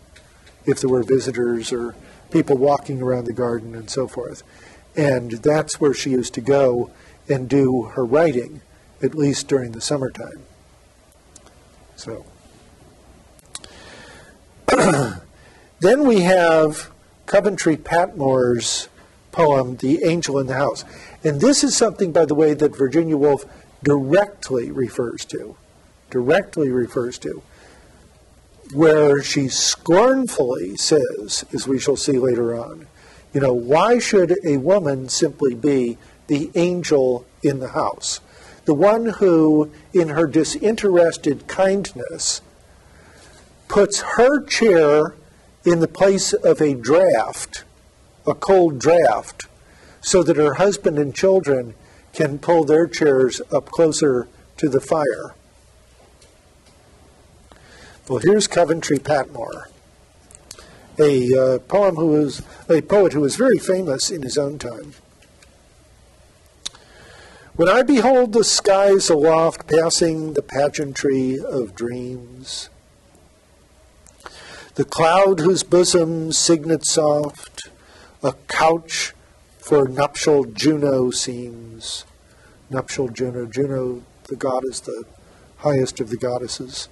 if there were visitors or people walking around the garden and so forth. And that's where she used to go and do her writing, at least during the summertime. So then we have Coventry Patmore's poem, The Angel in the House. And this is something, by the way, that Virginia Woolf directly refers to, where she scornfully says, as we shall see later on, why should a woman simply be the angel in the house? The one who, in her disinterested kindness, puts her chair in the place of a draft, a cold draft, so that her husband and children can pull their chairs up closer to the fire. Well, here's Coventry Patmore, a poet who was very famous in his own time. When I behold the skies aloft passing the pageantry of dreams, the cloud whose bosom signet soft, a couch for nuptial Juno seems. Nuptial Juno, the goddess, the highest of the goddesses.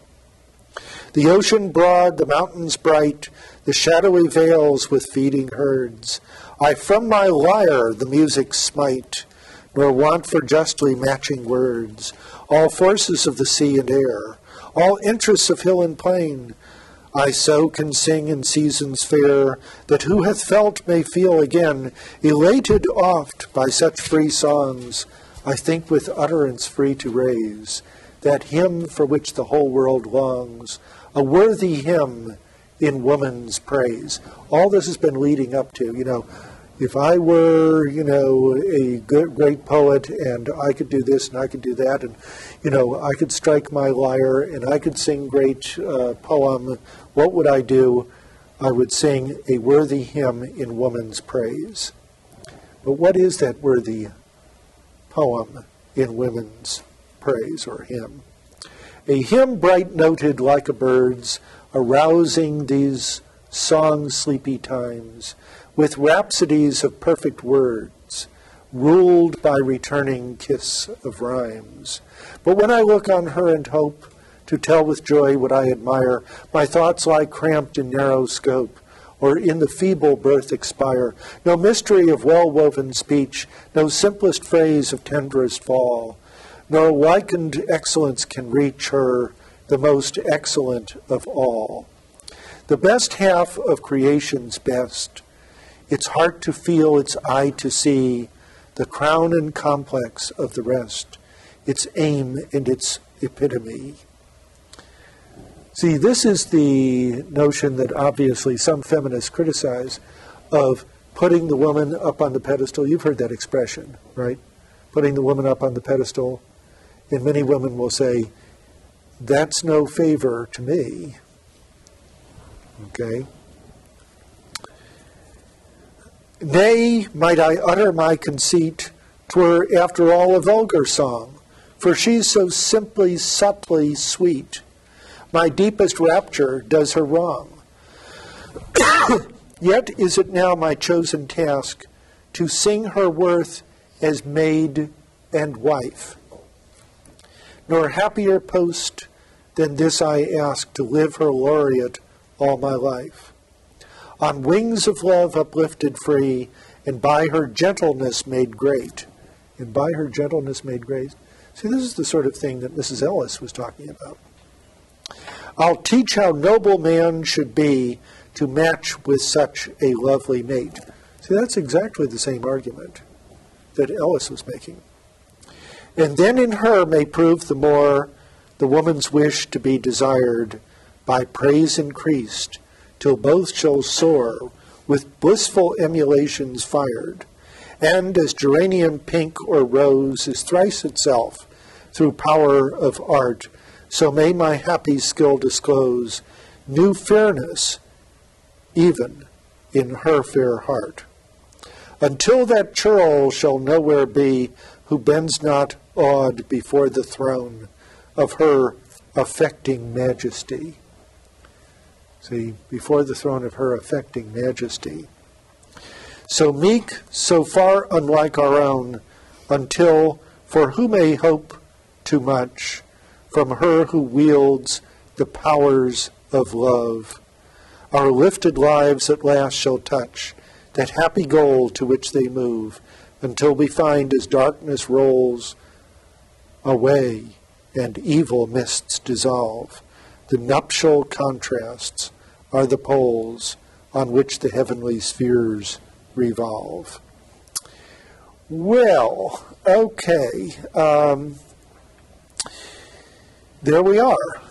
The ocean broad, the mountains bright, the shadowy vales with feeding herds. I from my lyre the music smite, nor want for justly matching words. All forces of the sea and air, all interests of hill and plain, I so can sing in seasons fair, that who hath felt may feel again, elated oft by such free songs, I think with utterance free to raise, that hymn for which the whole world longs, a worthy hymn in woman's praise. All this has been leading up to, if I were, a great poet and I could do this and I could do that and, I could strike my lyre and I could sing great poem, what would I do? I would sing a worthy hymn in woman's praise. But what is that worthy poem in women's praise or hymn? A hymn bright noted like a bird's, arousing these song sleepy times, with rhapsodies of perfect words, ruled by returning kiss of rhymes. But when I look on her and hope to tell with joy what I admire, my thoughts lie cramped in narrow scope, or in the feeble birth expire. No mystery of well-woven speech, no simplest phrase of tenderest fall, nor likened excellence can reach her, the most excellent of all. The best half of creation's best, its heart to feel, its eye to see, the crown and complex of the rest, its aim and its epitome. See, this is the notion that obviously some feminists criticize of putting the woman up on the pedestal. You've heard that expression, right? Putting the woman up on the pedestal. And many women will say, that's no favor to me. Okay? Nay, might I utter my conceit, 'twere after all a vulgar song, for she's so simply, subtly sweet. My deepest rapture does her wrong. Yet is it now my chosen task to sing her worth as maid and wife. Nor happier post than this I ask, to live her laureate all my life. On wings of love uplifted free, and by her gentleness made great. And by her gentleness made great. See, this is the sort of thing that Mrs. Ellis was talking about. I'll teach how noble man should be to match with such a lovely mate. See, that's exactly the same argument that Ellis was making. And then in her may prove the more the woman's wish to be desired, by praise increased, till both shall soar, with blissful emulations fired. And as geranium pink or rose is thrice itself, through power of art, so may my happy skill disclose new fairness even in her fair heart. until that churl shall nowhere be who bends not awed before the throne of her affecting majesty. See, before the throne of her affecting majesty. So meek, so far unlike our own, until, for who may hope too much, from her who wields the powers of love, our lifted lives at last shall touch that happy goal to which they move, until we find as darkness rolls away and evil mists dissolve, the nuptial contrasts are the poles on which the heavenly spheres revolve. Well, okay. There we are.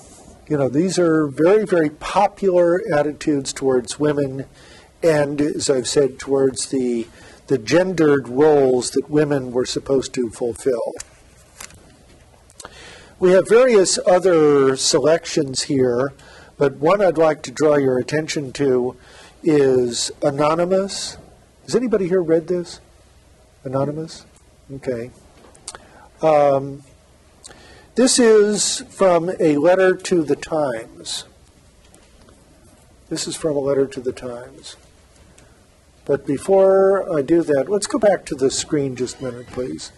These are very, very popular attitudes towards women and, as I've said, towards the gendered roles that women were supposed to fulfill. We have various other selections here, but one I'd like to draw your attention to is Anonymous. Has anybody here read this? Anonymous? Okay. This is from a letter to the Times. This is from a letter to the Times. But before I do that, let's go back to the screen just a minute, please.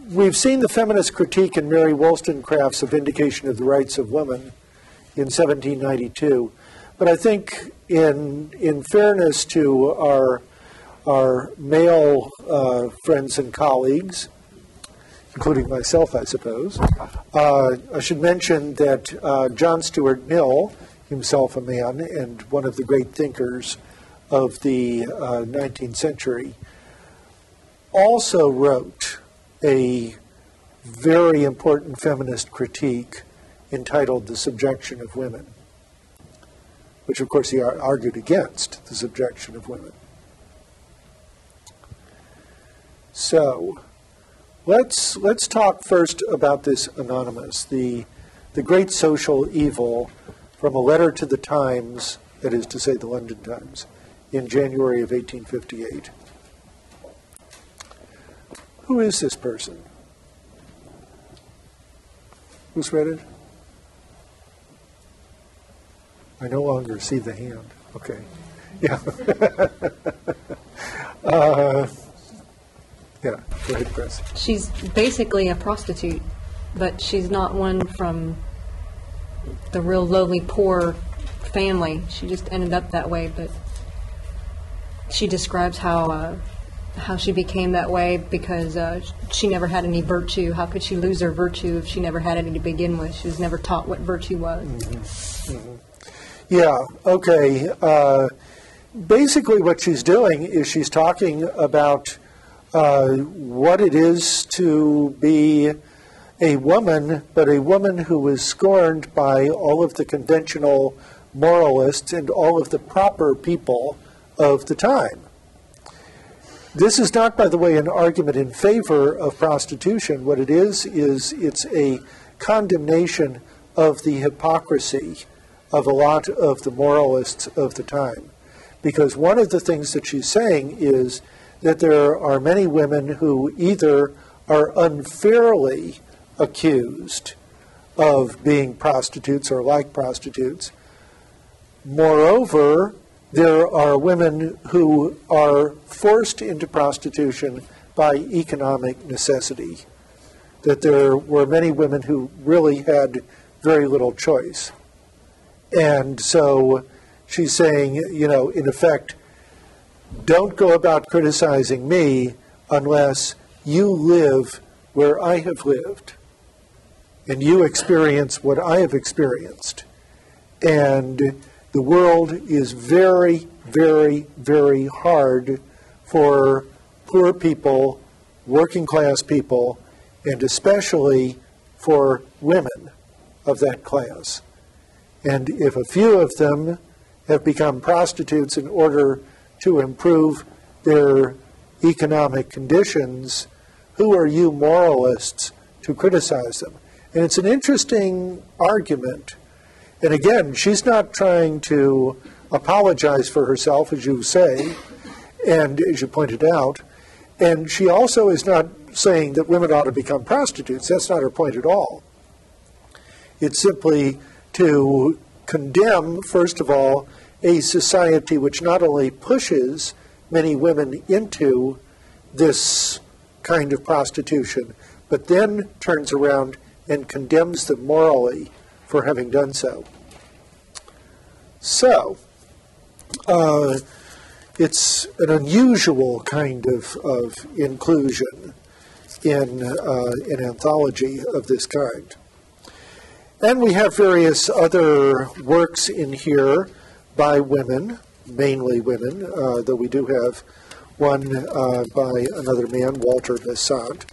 We've seen the feminist critique in Mary Wollstonecraft's A Vindication of the Rights of Women in 1792. But I think in fairness to our male friends and colleagues, including myself, I suppose, I should mention that John Stuart Mill, himself a man and one of the great thinkers of the 19th century, also wrote a very important feminist critique entitled The Subjection of Women, which of course he argued against the subjection of women. So let's talk first about this Anonymous, the great social evil from a letter to the Times, that is to say the London Times, in January of 1858. Who is this person? Who's read it? I no longer see the hand. Okay. Yeah. Yeah, go ahead, Chris. She's basically a prostitute, but she's not one from the real lowly, poor family. She just ended up that way, but she describes how she became that way because she never had any virtue. How could she lose her virtue if she never had any to begin with? She was never taught what virtue was. Mm-hmm. Mm-hmm. Yeah, okay. Basically what she's doing is she's talking about what it is to be a woman, but a woman who was scorned by all of the conventional moralists and all of the proper people of the time. This is not, by the way, an argument in favor of prostitution. What it is it's a condemnation of the hypocrisy of a lot of the moralists of the time. Because one of the things that she's saying is that there are many women who either are unfairly accused of being prostitutes or like prostitutes. Moreover, there are women who are forced into prostitution by economic necessity. That there were many women who really had very little choice. And so she's saying, in effect, don't go about criticizing me unless you live where I have lived and you experience what I have experienced. And the world is very, very, very hard for poor people, working class people, and especially for women of that class. And if a few of them have become prostitutes in order to improve their economic conditions, who are you moralists to criticize them? And it's an interesting argument. And again, she's not trying to apologize for herself, as you say, and as you pointed out. And she also is not saying that women ought to become prostitutes. That's not her point at all. It's simply to condemn, first of all, a society which not only pushes many women into this kind of prostitution, but then turns around and condemns them morally for having done so. So, it's an unusual kind of inclusion in an anthology of this kind. And we have various other works in here by women, mainly women, though we do have one by another man, Walter Besant.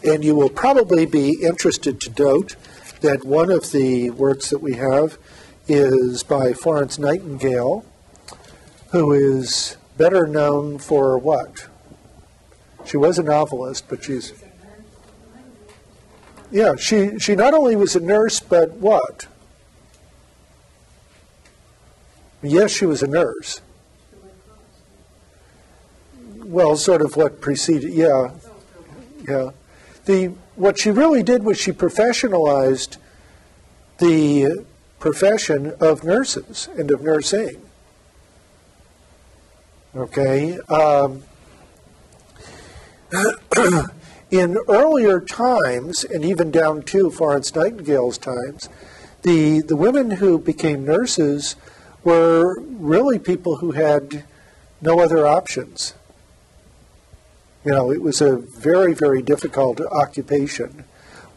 And you will probably be interested to note that one of the works that we have is by Florence Nightingale, who is better known for what? She was a novelist, but she's... Yeah, she not only was a nurse, but what? Yes, she was a nurse. Well, sort of what preceded, yeah. What she really did was she professionalized the profession of nurses and of nursing. Okay. In earlier times, and even down to Florence Nightingale's times, the women who became nurses were really people who had no other options. You know, it was a very, very difficult occupation.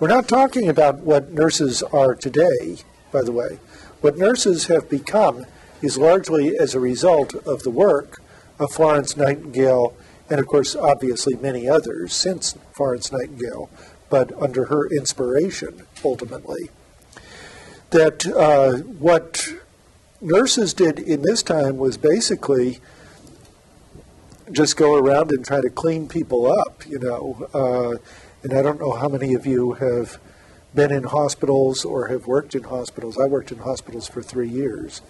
We're not talking about what nurses are today, by the way. What nurses have become is largely as a result of the work of Florence Nightingale, and of course, obviously many others since Florence Nightingale, but under her inspiration, ultimately. That what nurses did in this time was basically just go around and try to clean people up, you know. And I don't know how many of you have been in hospitals or have worked in hospitals. I worked in hospitals for 3 years.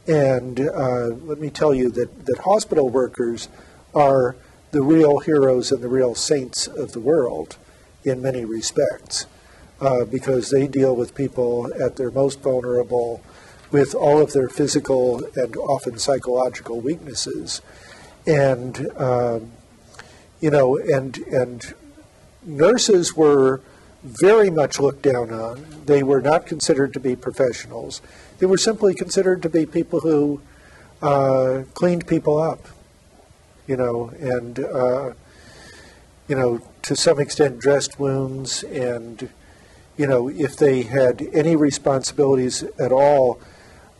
And let me tell you that hospital workers are the real heroes and the real saints of the world in many respects, because they deal with people at their most vulnerable with all of their physical and often psychological weaknesses. And, you know, and nurses were very much looked down on. They were not considered to be professionals. They were simply considered to be people who cleaned people up, you know, and, you know, to some extent dressed wounds. And, you know, if they had any responsibilities at all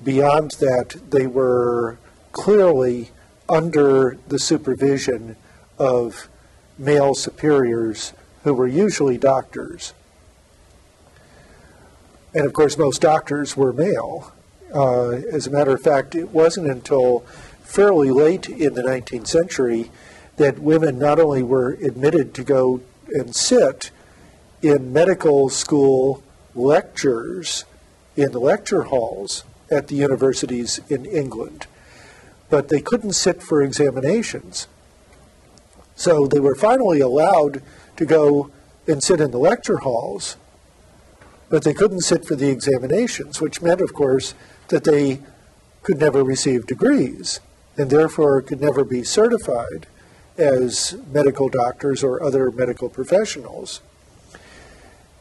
beyond that, they were clearly under the supervision of male superiors who were usually doctors. And of course, most doctors were male. As a matter of fact, it wasn't until fairly late in the 19th century that women not only were admitted to go and sit in medical school lectures in the lecture halls at the universities in England, but they couldn't sit for examinations. So they were finally allowed to go and sit in the lecture halls, but they couldn't sit for the examinations, which meant, of course, that they could never receive degrees and therefore could never be certified as medical doctors or other medical professionals.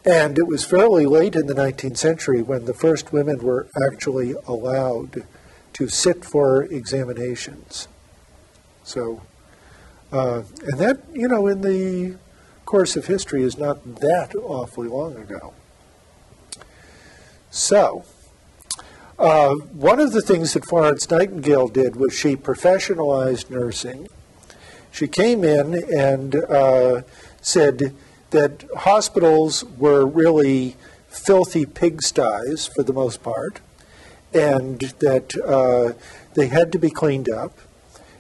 And it was fairly late in the 19th century when the first women were actually allowed to sit for examinations. So, and that, you know, in the course of history is not that awfully long ago. So, one of the things that Florence Nightingale did was she professionalized nursing. She came in and said that hospitals were really filthy pigsties for the most part, and that they had to be cleaned up.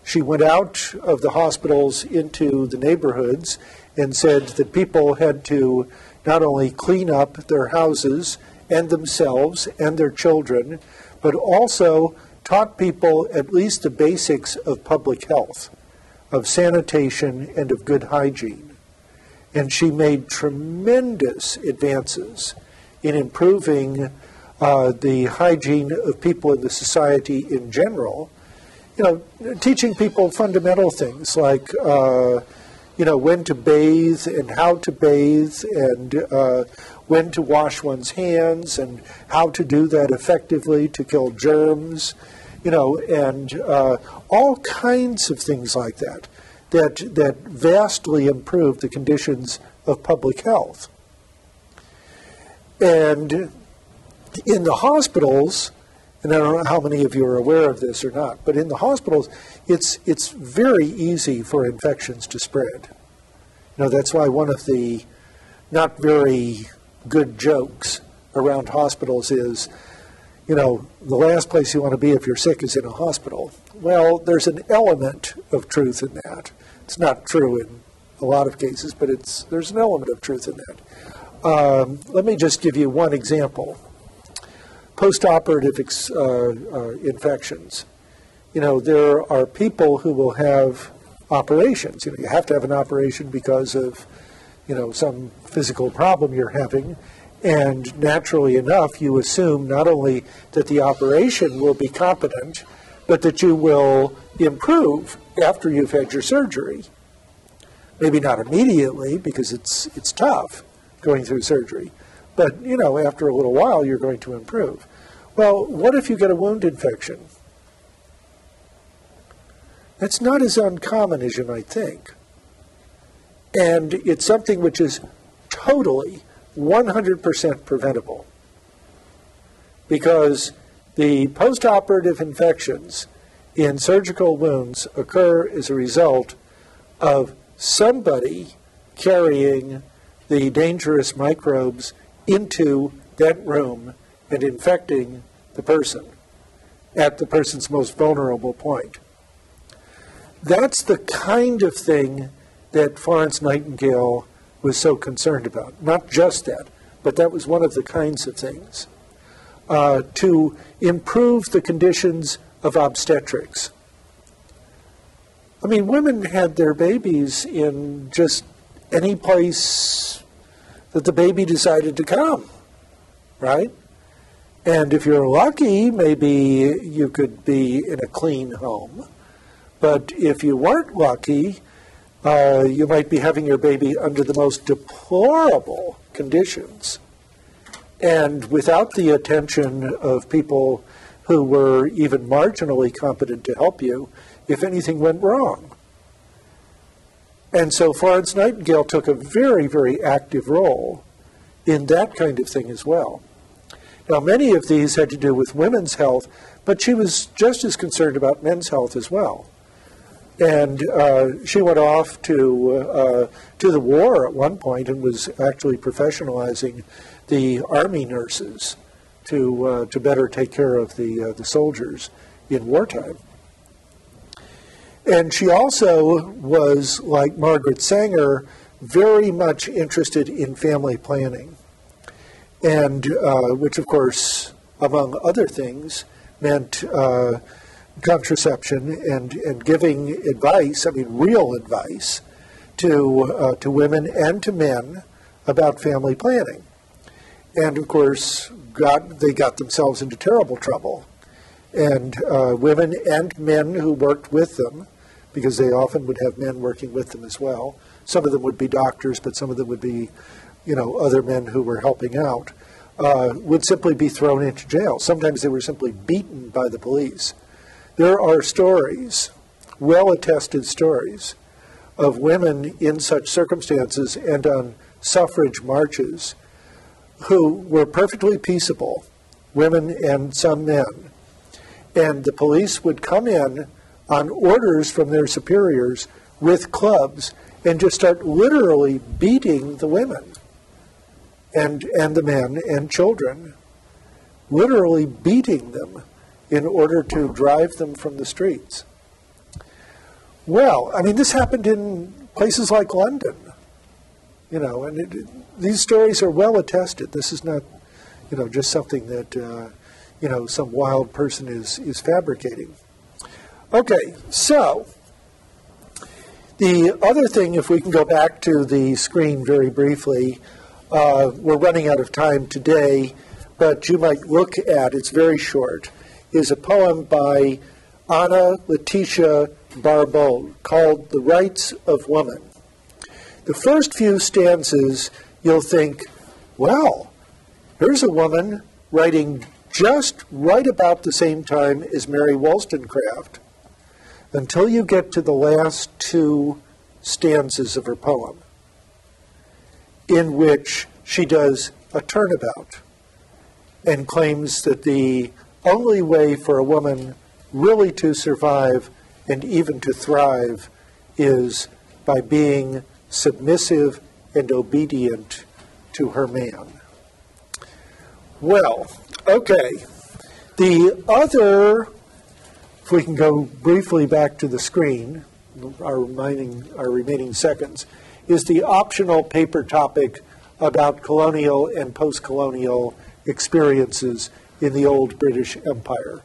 She went out of the hospitals into the neighborhoods and said that people had to not only clean up their houses and themselves and their children, but also taught people at least the basics of public health, of sanitation, and of good hygiene. And she made tremendous advances in improving the hygiene of people in the society in general. You know, teaching people fundamental things like, you know, when to bathe and how to bathe, and when to wash one's hands and how to do that effectively to kill germs, you know, and all kinds of things like that, that vastly improved the conditions of public health. And in the hospitals, and I don't know how many of you are aware of this or not, but in the hospitals, it's very easy for infections to spread. You know, that's why one of the not very good jokes around hospitals is, you know, the last place you want to be if you're sick is in a hospital. Well, there's an element of truth in that. It's not true in a lot of cases, but there's an element of truth in that. Let me just give you one example. Postoperative infections. You know, there are people who will have operations. You know, you have to have an operation because of, you know, some physical problem you're having. And naturally enough, you assume not only that the operation will be competent, but that you will improve after you've had your surgery. Maybe not immediately, because it's tough going through surgery. But, you know, after a little while, you're going to improve. Well, what if you get a wound infection? That's not as uncommon as you might think. And it's something which is totally 100% preventable, because the postoperative infections in surgical wounds occur as a result of somebody carrying the dangerous microbes into that room and infecting the person at the person's most vulnerable point. That's the kind of thing that Florence Nightingale was so concerned about. Not just that, but that was one of the kinds of things. To improve the conditions of obstetrics. I mean, women had their babies in just any place that the baby decided to come, right? And if you're lucky, maybe you could be in a clean home. But if you weren't lucky, you might be having your baby under the most deplorable conditions and without the attention of people who were even marginally competent to help you if anything went wrong. And so Florence Nightingale took a very, very active role in that kind of thing as well. Now, many of these had to do with women's health, but she was just as concerned about men's health as well. And she went off to the war at one point and was actually professionalizing the army nurses to better take care of the soldiers in wartime. And she also was, like Margaret Sanger, very much interested in family planning, and which, of course, among other things, meant contraception and giving advice, I mean real advice, to women and to men about family planning. And of course, they got themselves into terrible trouble. And women and men who worked with them, because they often would have men working with them as well. Some of them would be doctors, but some of them would be, you know, other men who were helping out, would simply be thrown into jail. Sometimes they were simply beaten by the police. There are stories, well-attested stories, of women in such circumstances and on suffrage marches who were perfectly peaceable, women and some men. And the police would come in on orders from their superiors with clubs and just start literally beating the women and the men and children, literally beating them in order to drive them from the streets. Well, I mean, this happened in places like London, you know, and these stories are well attested. This is not, you know, just something that some wild person is fabricating. Okay, so the other thing, if we can go back to the screen very briefly, we're running out of time today, but you might look at, it's very short, is a poem by Anna Letitia Barbauld called The Rights of Woman. The first few stanzas, you'll think, well, here's a woman writing just right about the same time as Mary Wollstonecraft, until you get to the last two stanzas of her poem, in which she does a turnabout and claims that the only way for a woman really to survive and even to thrive is by being submissive and obedient to her man. Well, okay. The other, if we can go briefly back to the screen, our remaining seconds, is the optional paper topic about colonial and post-colonial experiences in the old British Empire.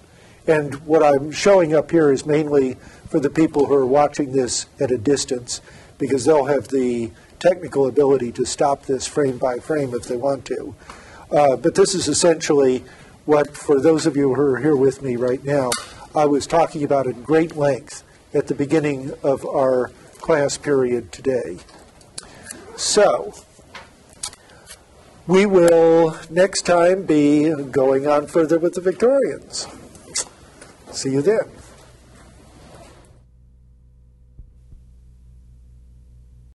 And what I'm showing up here is mainly for the people who are watching this at a distance, because they'll have the technical ability to stop this frame by frame if they want to. But this is essentially what, for those of you who are here with me right now, I was talking about at great length at the beginning of our class period today. So, we will next time be going on further with the Victorians. See you then.